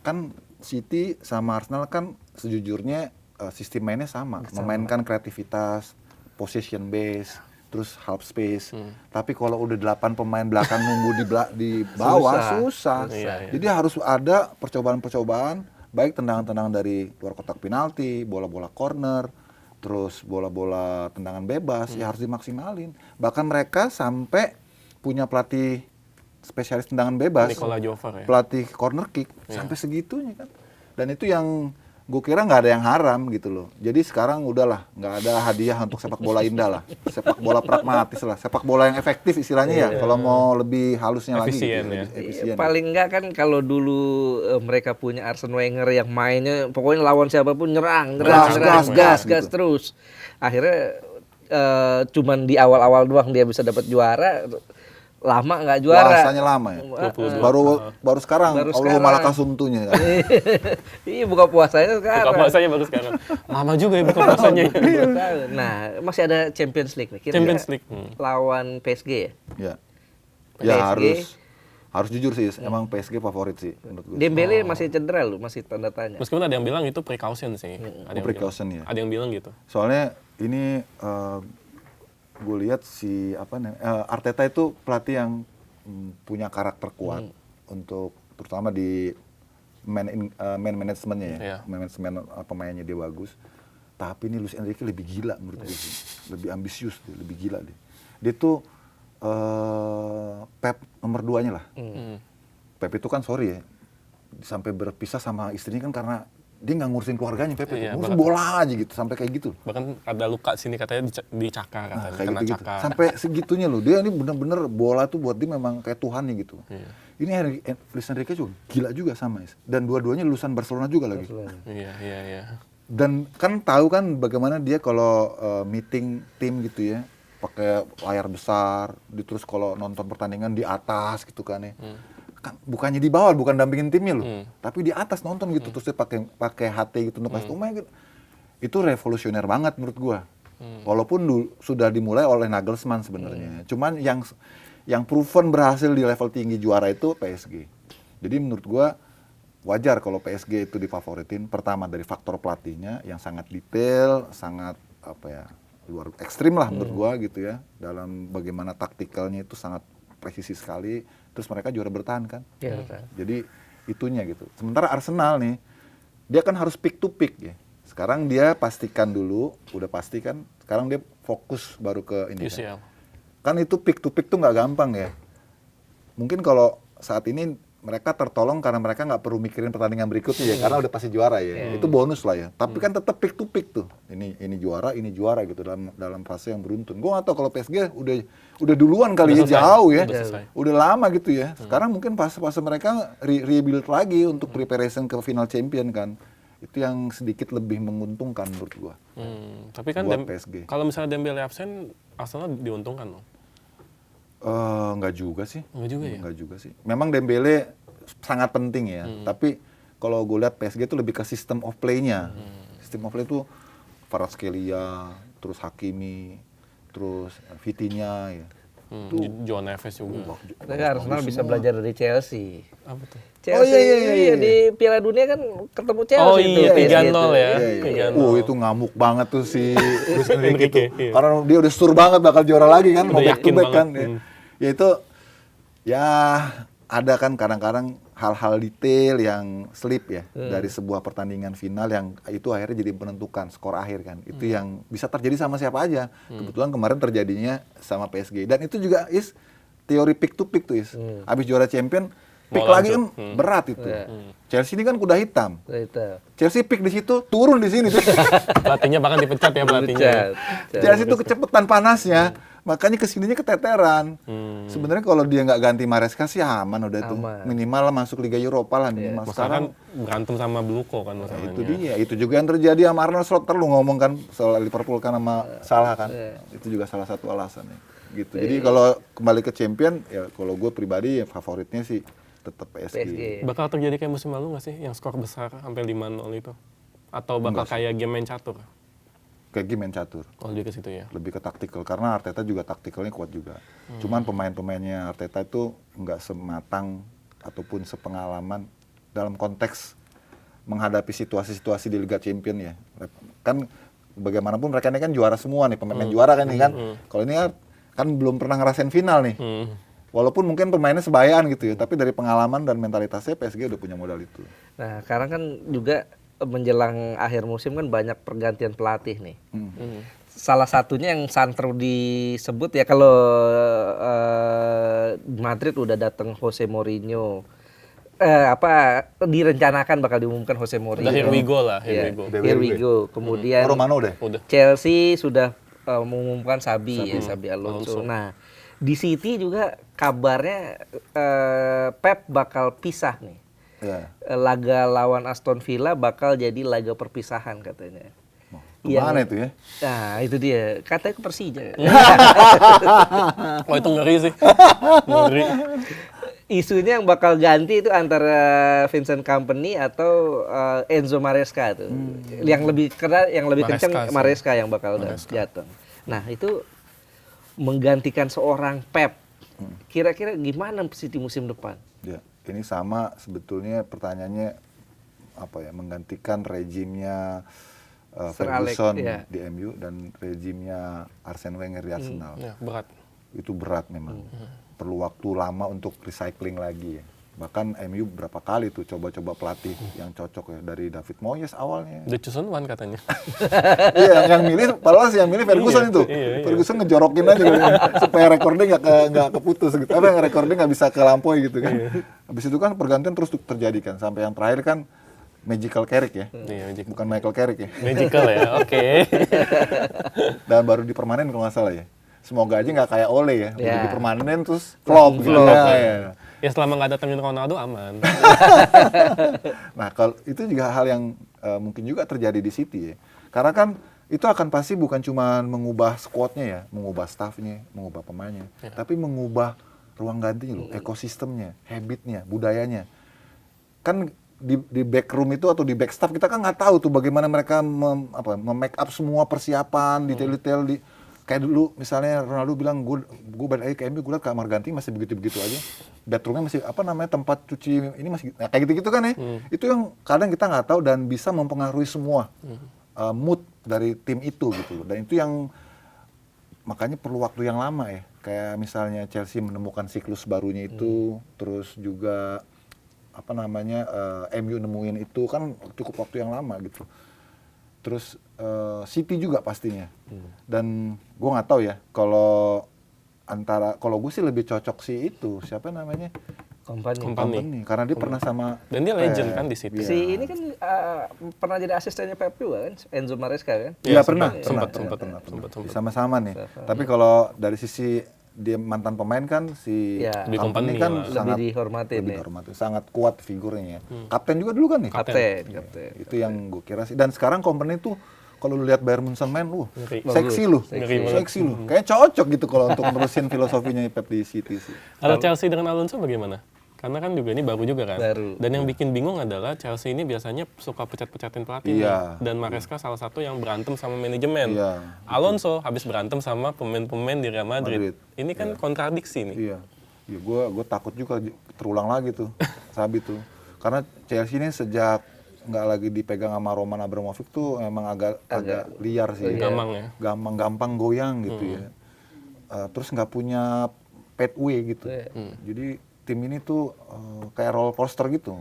Kan City sama Arsenal kan sejujurnya sistem mainnya sama. Memainkan kreativitas, possession base, terus half space. Tapi kalau udah 8 pemain belakang nunggu di bawah susah. Jadi harus ada percobaan-percobaan, baik tendangan-tendangan dari luar kotak penalti, bola-bola corner, terus bola-bola tendangan bebas, ya harus dimaksimalin. Bahkan mereka sampai punya pelatih spesialis tendangan bebas, Nikola Jover ya. pelatih corner kick, sampai segitunya kan. Dan itu yang gue kira nggak ada yang haram gitu loh. Jadi sekarang udahlah, nggak ada hadiah untuk sepak bola indah lah, sepak bola pragmatis lah, sepak bola yang efektif istilahnya ya. Kalau mau lebih halusnya Efisien lagi, ya. efisien. Paling enggak kan kalau dulu mereka punya Arsene Wenger yang mainnya pokoknya lawan siapapun nyerang gas gitu. terus. Akhirnya cuman di awal-awal doang dia bisa dapat juara. Lama nggak juara. Puasanya lama ya. Baru sekarang Allah malah kasumtunya kan. Iya buka puasanya sekarang. Buka puasanya baru sekarang. Lama juga ya buka puasanya. Nah, masih ada Champions League nih. Champions League. Lawan PSG ya? Ya PSG. harus jujur sih, emang PSG favorit sih menurut gue. Dembele masih cedera loh, masih tanda tanya. Meskipun ada yang bilang itu precaution sih. Ada yang Precaution ya. Ada yang bilang gitu. Soalnya ini gue lihat Arteta itu pelatih yang punya karakter kuat untuk terutama di man managementnya ya. Manajemen pemainnya dia bagus. Tapi ini Luis Enrique lebih gila menurut gue sih. Lebih ambisius dia, lebih gila dia. Dia tuh Pep nomor 2-nya lah. Pep itu kan sorry ya, sampai berpisah sama istrinya kan karena dia nggak ngurusin keluarganya Pep itu, ngurusin bola aja gitu, sampai kayak gitu. Bahkan ada luka sini katanya dicakar, katanya Kayak kena gitu, cakar. Sampai segitunya loh, dia ini bener-bener bola tuh buat dia memang kayak Tuhan nih gitu. Ini Luis Enrique juga gila juga sama, dan dua-duanya lulusan Barcelona juga lagi. Iya. Dan kan tahu kan bagaimana dia kalau meeting tim gitu ya, pakai layar besar, terus kalau nonton pertandingan di atas gitu kan ya. Kan bukannya di bawah, bukan dampingin timnya loh, tapi di atas nonton gitu, terus dia pakai HT gitu untuk kasih tau gitu. Itu revolusioner banget menurut gua. Walaupun sudah dimulai oleh Nagelsmann sebenarnya. Cuman yang proven berhasil di level tinggi juara itu PSG. Jadi menurut gua wajar kalau PSG itu difavoritin. Pertama dari faktor pelatihnya yang sangat detail, sangat luar ekstrim lah menurut gua gitu ya. Dalam bagaimana taktikalnya itu sangat presisi sekali. Terus mereka juara bertahan kan. Jadi itunya gitu. Sementara Arsenal nih, dia kan harus pick to pick ya. Sekarang dia pastikan dulu, udah pasti kan. Sekarang dia fokus baru ke ini UCL. kan itu pick to pick tuh nggak gampang ya. Mungkin kalau saat ini mereka tertolong karena mereka nggak perlu mikirin pertandingan berikutnya ya, karena udah pasti juara ya. Itu bonus lah ya. Tapi kan tetap pick to pick tuh. Ini juara gitu dalam fase yang beruntun. Gue nggak tahu kalau PSG udah duluan kali ya, jauh ya. Udah lama gitu ya. Sekarang mungkin fase mereka rebuild lagi untuk preparation ke final champion kan. Itu yang sedikit lebih menguntungkan menurut gua. Tapi kan PSG. Kalau misalnya Dembele absen, Arsenal diuntungkan loh. Enggak juga sih. Enggak juga ya? Enggak juga sih. Memang Dembele sangat penting ya. Tapi kalau gue lihat PSG itu lebih ke system of play-nya. System of play itu Kvaratskhelia, terus Hakimi, terus Vitinha ya. João Neves juga. Tapi Arsenal bisa belajar dari Chelsea. Apa tuh? Chelsea iya. Di Piala Dunia kan ketemu Chelsea. Oh iya, 3-0 ya. Itu ngamuk banget tuh si Luis Enrique itu. Karena dia udah sur banget bakal juara lagi kan, mau back to back kan. Ya itu, ya ada kan kadang-kadang hal-hal detail yang slip ya dari sebuah pertandingan final yang itu akhirnya jadi menentukan skor akhir kan. Itu yang bisa terjadi sama siapa aja. Kebetulan kemarin terjadinya sama PSG dan itu juga teori pick to pick tuh Abis juara champion pick lagi kan berat itu. Chelsea ini kan kuda hitam. Chelsea pick di situ, turun di sini. Pelatihnya bahkan dipecat ya pelatihnya. Chelsea itu kecepatan panasnya. Makanya kesininya keteteran. Sebenarnya kalau dia nggak ganti Maresca sih aman udah tuh. Minimal masuk Liga Eropa lah minimal. Sekarang berantem sama Bluko kan masalahnya. Itu dia. Itu juga yang terjadi sama Arne Slot. Lu ngomong kan soal Liverpool kan sama Salah kan. Itu juga salah satu alasannya. Gitu. Jadi kalau kembali ke champion ya kalau gue pribadi ya favoritnya sih tetap PSG. Bakal terjadi kayak musim lalu nggak sih yang skor besar sampai 5-0 itu? Atau bakal kayak game main catur? Kayak game main catur. Oh, dia ke situ ya. Lebih ke taktikal karena Arteta juga taktikalnya kuat juga. Cuman pemain-pemainnya Arteta itu nggak sematang ataupun sepengalaman dalam konteks menghadapi situasi-situasi di Liga Champion ya. Kan bagaimanapun mereka ini kan juara semua nih, pemain juara kan ini kan. Kalau ini kan belum pernah ngerasain final nih. Walaupun mungkin pemainnya sebayaan gitu ya, tapi dari pengalaman dan mentalitasnya PSG udah punya modal itu. Nah, sekarang kan juga menjelang akhir musim kan banyak pergantian pelatih nih. Salah satunya yang santro disebut ya kalau Madrid udah datang Jose Mourinho. Direncanakan bakal diumumkan Jose Mourinho. Here we go lah, here we go. Kemudian Romano udah. Chelsea sudah mengumumkan Xabi Alonso. Nah, di City juga kabarnya Pep bakal pisah nih. Laga lawan Aston Villa bakal jadi laga perpisahan katanya. Kemana itu ya? Nah itu dia, katanya ke Persija. Oh itu ngeri sih. Ngeri. Isunya yang bakal ganti itu antara Vincent Kompany atau Enzo Maresca tuh. Yang lebih kencang Maresca yang bakal datang. Nah itu menggantikan seorang Pep. Kira-kira gimana City musim depan? Ya, ini sama sebetulnya pertanyaannya menggantikan rejimnya Ferguson di MU dan rejimnya Arsene Wenger di Arsenal. Berat. Itu berat memang. Perlu waktu lama untuk recycling lagi ya. Bahkan MU berapa kali tuh coba-coba pelatih yang cocok ya dari David Moyes awalnya. The Chosen One katanya. Iya, yang milih yang milih Ferguson itu. Ferguson ngejorokin aja supaya rekornya nggak keputus gitu. Rekornya nggak bisa kelampaui gitu kan. Habis itu kan pergantian terus terjadi kan sampai yang terakhir kan Magical Carrick ya. Bukan Michael Carrick ya. Magical ya. Oke. Dan baru dipermanen kalau nggak salah ya. Semoga aja nggak kayak Ole ya. Udah dipermanen terus flop gitu ya. Ya selama nggak datangin Ronaldo aman. Nah kalau itu juga hal yang mungkin juga terjadi di City ya. Karena kan itu akan pasti bukan cuma mengubah squadnya ya, mengubah staffnya, mengubah pemainnya, tapi mengubah ruang gantinya loh, ekosistemnya, habitnya, budayanya. Kan di backroom itu atau di backstaff kita kan nggak tahu tuh bagaimana mereka make up semua persiapan, detail-detail kayak dulu misalnya Ronaldo bilang gue balik lagi ke MU, gue liat kamar ganti masih begitu-begitu aja, bedroomnya masih tempat cuci ini masih kayak gitu-gitu kan ya. Itu yang kadang kita nggak tahu dan bisa mempengaruhi semua mood dari tim itu gitu. Dan itu yang makanya perlu waktu yang lama ya. Kayak misalnya Chelsea menemukan siklus barunya itu, terus juga MU nemuin itu kan cukup waktu yang lama gitu. Terus City juga pastinya. Dan gue nggak tahu ya kalau gue sih lebih cocok sih itu siapa namanya Kompany karena dia pernah sama dan dia legend kan di City. Si ini kan pernah jadi asistennya Pep juga kan, Enzo Maresca kan? Iya pernah. Sama-sama nih. Tapi kalau dari sisi dia mantan pemain kan si Kompany kan sangat dihormati. Sangat kuat figurnya ya. Kapten juga dulu kan nih. Kapten. Itu yang gue kira sih. Dan sekarang Kompany tuh kalau lu lihat Bayern Munchen main, seksi lu. Kayaknya cocok gitu kalau untuk menerusin filosofinya Pep di City sih. Kalau Chelsea dengan Alonso bagaimana? Karena kan juga ini baru juga kan. Baru. Dan yang bikin bingung adalah Chelsea ini biasanya suka pecat-pecatin pelatih. Dan Maresca salah satu yang berantem sama manajemen. Alonso habis berantem sama pemain-pemain di Real Madrid. Ini kan kontradiksi nih. Iya, gue takut juga terulang lagi tuh, Sabi tuh. Karena Chelsea ini sejak nggak lagi dipegang sama Roman Abramovich tuh emang agak liar sih. Gampang goyang gitu ya. Terus nggak punya pathway gitu. Jadi tim ini tuh kayak roller coaster gitu.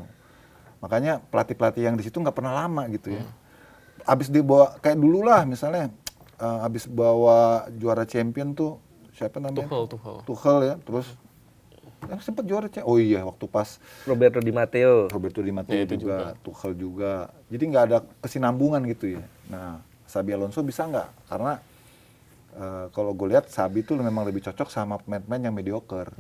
Makanya pelatih-pelatih yang di situ nggak pernah lama gitu ya. Abis dibawa kayak dulu lah misalnya, abis bawa juara champion tuh siapa namanya? Tuchel ya, terus sempat juara champion. Oh iya, waktu pas Roberto Di Matteo juga, Tuchel juga. Jadi nggak ada kesinambungan gitu ya. Nah, Xabi Alonso bisa nggak? Karena kalau gue lihat Xabi tuh memang lebih cocok sama pemain-pemain yang mediocre.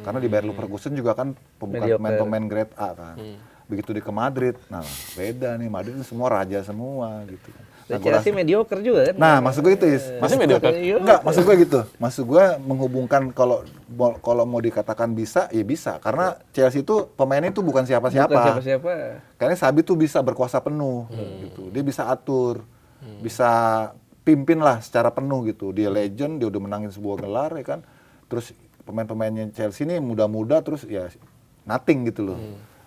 Karena di Bayer Leverkusen juga kan bukan pemain-pemain grade A kan. Begitu dia ke Madrid, nah beda nih, Madrid itu semua raja semua gitu. Nah, Chelsea mediocre juga kan? Nah, maksud gue itu, masih mediocre? Enggak, maksud gue gitu. Maksud gue menghubungkan kalau mau dikatakan bisa, ya bisa. Karena Chelsea itu pemainnya itu bukan siapa-siapa. Karena Xabi tuh bisa berkuasa penuh gitu. Dia bisa atur, bisa pimpin lah secara penuh gitu. Dia legend, dia udah menangin sebuah gelar ya kan. Terus pemain-pemainnya Chelsea ini muda-muda terus ya nothing gitu loh.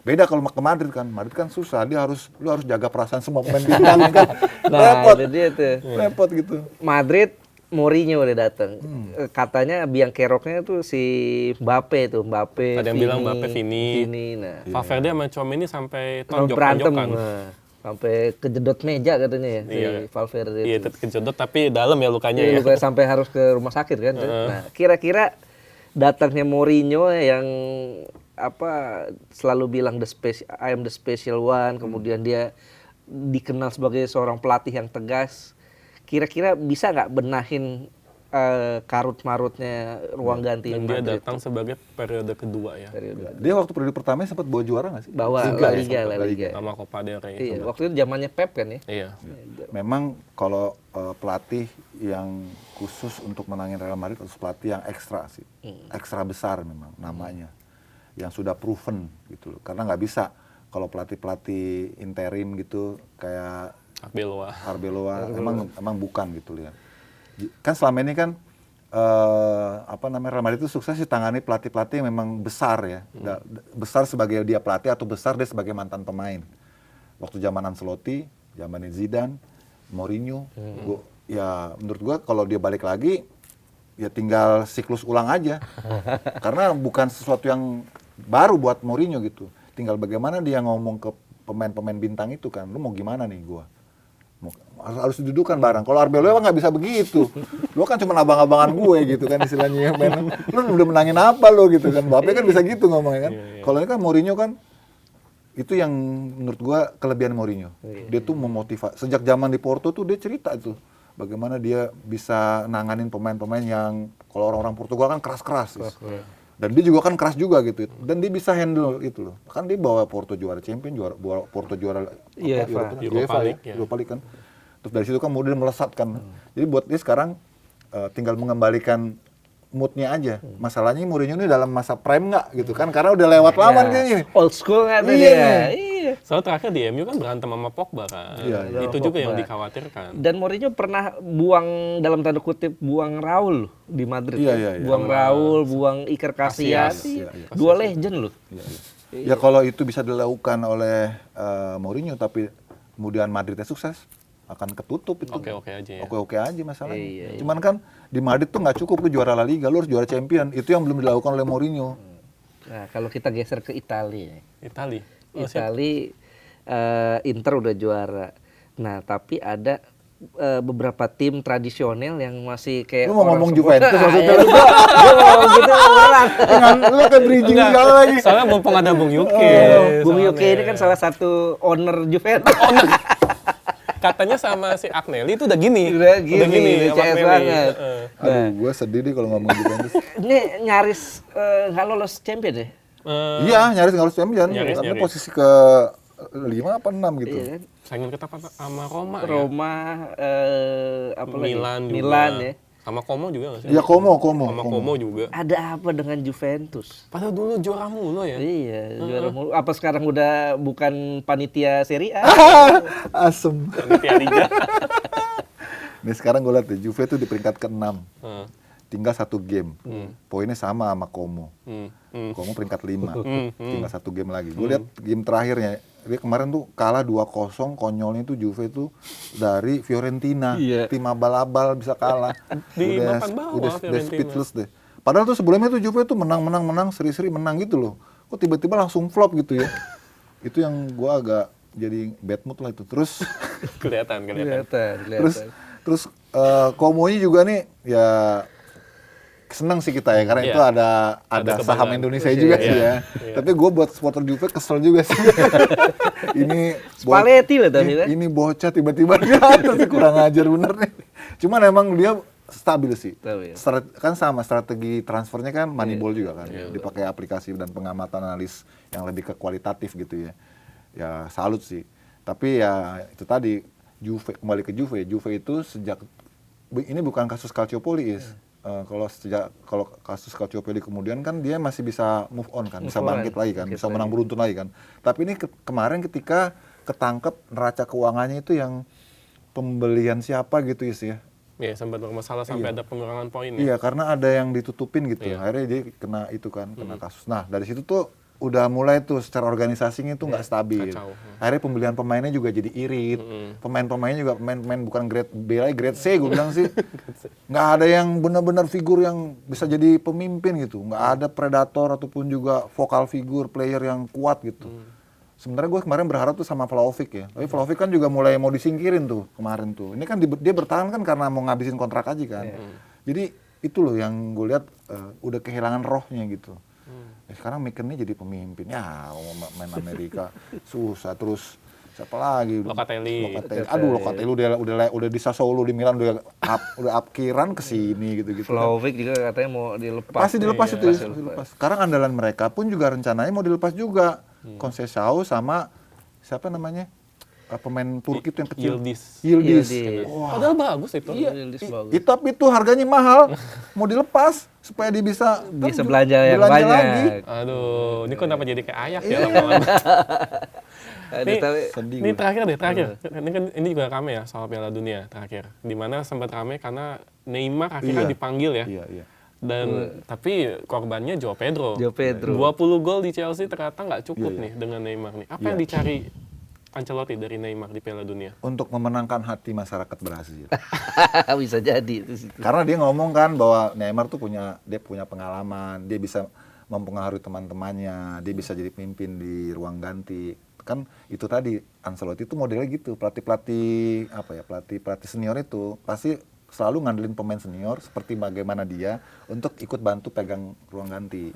Beda kalau ke Madrid kan susah, lu harus jaga perasaan semua pemain bintang kan. Nah, repot. itu dia tuh. Repot gitu. Madrid Mourinho udah datang. Katanya biang keroknya tuh si Mbappe. Ada yang bilang Mbappe, Vini. Nah. Valverde sama Tchouaméni sampai berantem. tonjok-tonjokan. Sampai kejedot meja katanya ya, si Valverde. Iya, kejedot tapi dalam ya lukanya ya. Lukanya sampai harus ke rumah sakit kan. Nah, kira-kira datangnya Mourinho yang selalu bilang I am the special one, kemudian dia dikenal sebagai seorang pelatih yang tegas. Kira-kira bisa nggak benahin karut-marutnya ruang ganti dan Madrid? Dia datang sebagai periode kedua ya. Dia waktu periode pertama sempat bawa juara nggak sih? Bawa La Liga. Sama Copa del Rey. Iya, waktu itu zamannya Pep kan ya? Iya. Memang kalau pelatih yang khusus untuk menangin Real Madrid harus pelatih yang ekstra sih. Ekstra besar memang namanya. Yang sudah proven gitu loh. Karena nggak bisa kalau pelatih-pelatih interim gitu kayak Arbeloa emang bukan gitu ya. Kan selama ini kan Real Madrid itu sukses ditangani pelatih-pelatih yang memang besar ya. Besar sebagai dia pelatih atau besar dia sebagai mantan pemain. Waktu zaman Ancelotti, zaman Zidane, Mourinho, menurut gua kalau dia balik lagi ya tinggal siklus ulang aja. Karena bukan sesuatu yang baru buat Mourinho gitu. Tinggal bagaimana dia ngomong ke pemain-pemain bintang itu kan. Lu mau gimana nih gua? Harus didudukan bareng. Kalau Arbeloa nggak bisa begitu. Lu kan cuma abang-abangan gue gitu kan istilahnya. Lu udah menangin apa lu gitu kan. Mbappe kan bisa gitu ngomongnya kan. Kalau ini kan Mourinho kan itu yang menurut gua kelebihan Mourinho. Dia tuh memotivasi. Sejak zaman di Porto tuh dia cerita tuh bagaimana dia bisa nanganin pemain-pemain yang kalau orang-orang Portugal kan keras-keras. Dan dia juga kan keras juga gitu. Dan dia bisa handle itu loh. Kan dia bawa Porto juara champion, Porto juara Europa League kan. Terus dari situ kan kemudian melesat kan. Jadi buat dia sekarang tinggal mengembalikan moodnya aja. Masalahnya Mourinho ini dalam masa prime nggak gitu kan. Karena udah lewat lama kayaknya. Old school kan dia. Soalnya terakhir di MU kan berantem sama Pogba kan. Itu juga yang dikhawatirkan. Dan Mourinho pernah buang dalam tanda kutip buang Raul di Madrid. Buang Raul, buang Iker Casillas. Dua legend loh. Ya kalau itu bisa dilakukan oleh Mourinho tapi kemudian Madridnya sukses akan ketutup itu. Oke-oke aja ya. Oke-oke aja masalahnya. Cuman kan di Madrid tuh nggak cukup lu juara La Liga, lu harus juara Champion. Itu yang belum dilakukan oleh Mourinho. Nah, kalau kita geser ke Italia. Itali, Inter udah juara. Nah, tapi ada beberapa tim tradisional yang masih kayak lu mau ngomong Juventus maksudnya lu gua ngomong gitu beneran. Lu ke bridging segala lagi. Soalnya mumpung ada Bung Yuki. Bung Yuki ini kan salah satu owner Juventus. Katanya sama si Agnelli itu udah gini. Udah gini, CS banget. Aduh, gue sedih deh kalau ngomong Juventus. Ini nyaris nggak lolos champion deh. Iya, nyaris nggak lolos champion. Karena posisi ke 5 apa 6 gitu. Iya kan? Saingan kita sama Roma Milan ya. Sama Como juga nggak sih? Iya, Como. Sama Como juga. Ada apa dengan Juventus? Padahal dulu juara mulu ya. Iya, juara mulu. Apa sekarang udah bukan panitia Serie A? Asem. Panitia Liga. Nih sekarang gue lihat deh, Juve tuh di peringkat ke-6. Tinggal 1 game. Poinnya sama Como. Como peringkat 5. Tinggal 1 game lagi. Gue lihat game terakhirnya. Dia kemarin tuh kalah 2-0, konyolnya tuh Juve tuh dari Fiorentina. Tim abal-abal bisa kalah. Di papan bawah udah Fiorentina. speechless deh. Padahal tuh sebelumnya tuh Juve tuh menang, seri-seri menang gitu loh. Kok tiba-tiba langsung flop gitu ya. Itu yang gua agak jadi bad mood lah itu. Terus kelihatan. Terus Komonya juga nih ya seneng sih kita ya karena itu ada saham Indonesia juga sih ya. Tapi gue buat supporter Juve kesel juga sih. Ini Spalletti lah tadi kan. Ini bocah tiba-tiba di atas sih, kurang ajar bener nih. Cuman emang dia stabil sih. Kan sama strategi transfernya kan Moneyball juga kan. Dipakai aplikasi dan pengamatan analis yang lebih ke kualitatif gitu ya. Ya salut sih. Tapi ya itu tadi Juve, kembali ke Juve. Juve itu sejak ini bukan kasus Calciopoli kalau kasus Calciopoli kemudian kan dia masih bisa move on kan, bisa bangkit lagi kan, bisa menang beruntun lagi kan. Tapi ini kemarin ketika ketangkep neraca keuangannya itu yang pembelian siapa gitu ya. Iya, sempat bermasalah sampai ada pengurangan poin ya. Iya, karena ada yang ditutupin gitu. Akhirnya dia kena itu kan, kena kasus. Nah, dari situ tuh udah mulai tuh secara organisasinya tuh nggak stabil. Kacau. Akhirnya pembelian pemainnya juga jadi irit. Pemain-pemainnya juga pemain bukan grade B lagi, grade C gue bilang sih. Nggak ada yang benar-benar figur yang bisa jadi pemimpin gitu. Nggak ada predator ataupun juga vokal figur player yang kuat gitu. Sebenarnya gue kemarin berharap tuh sama Vlahovic ya. Tapi Vlahovic kan juga mulai mau disingkirin tuh kemarin tuh. Ini kan dia bertahan kan karena mau ngabisin kontrak aja kan. Jadi itu loh yang gue lihat udah kehilangan rohnya gitu. Sekarang Mikennya jadi pemimpin. Ya main Amerika susah terus. Siapa lagi? Locatelli. Aduh, Locatelli udah di Sassuolo di Milan udah upkiran ke sini gitu-gitu. Vlahovic juga katanya mau dilepas. Pasti dilepas itu. Dilepas. Sekarang andalan mereka pun juga rencananya mau dilepas juga. Conceição sama siapa namanya? Pemain Turki itu yang kecil. Yildiz. Wow. Padahal bagus itu. Iya, Yildiz bagus. Tapi itu harganya mahal. Mau dilepas supaya dia bisa belanja yang banyak. Lagi. Aduh, ini kok kenapa jadi kayak Ayak ya? Ini terakhir. Ini juga rame ya soal Piala Dunia terakhir. Dimana sempat rame karena Neymar akhirnya dipanggil ya. Iya. Dan tapi korbannya Joao Pedro. 20 gol di Chelsea ternyata nggak cukup nih dengan Neymar nih. Apa yang dicari Ancelotti dari Neymar di Piala Dunia? Untuk memenangkan hati masyarakat Brasil. Bisa jadi. Karena dia ngomong kan bahwa Neymar tuh punya pengalaman, dia bisa mempengaruhi teman-temannya, dia bisa jadi pemimpin di ruang ganti. Kan itu tadi Ancelotti itu modelnya gitu, pelatih senior itu pasti selalu ngandelin pemain senior seperti bagaimana dia untuk ikut bantu pegang ruang ganti.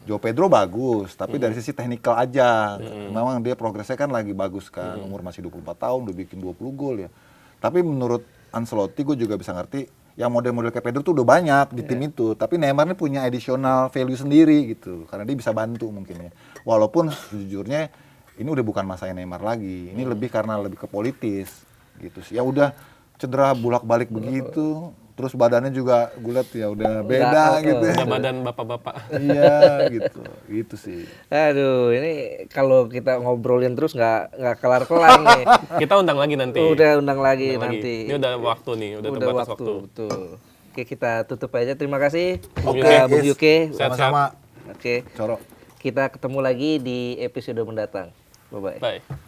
Joao Pedro bagus, tapi dari sisi teknikal aja. Memang dia progresnya kan lagi bagus kan, umur masih 24 tahun, udah bikin 20 gol ya. Tapi menurut Ancelotti gue juga bisa ngerti, yang model-model kayak Pedro tuh udah banyak di tim itu. Tapi Neymar ini punya additional value sendiri gitu, karena dia bisa bantu mungkin ya. Walaupun sejujurnya ini udah bukan masanya Neymar lagi, ini lebih karena lebih ke politis gitu sih. Ya udah cedera bolak-balik begitu, terus badannya juga gue liat ya udah beda gitu ya. Udah badan bapak-bapak. Iya gitu sih. Aduh, ini kalau kita ngobrolin terus nggak kelar-kelar nih. Kita undang lagi nanti. Udah undang lagi nanti. Ini udah waktu nih, udah terbatas waktu. Betul. Oke, kita tutup aja. Terima kasih Bung Yuke. Sama-sama. Oke. Coro. Kita ketemu lagi di episode mendatang. Bye-bye. Bye.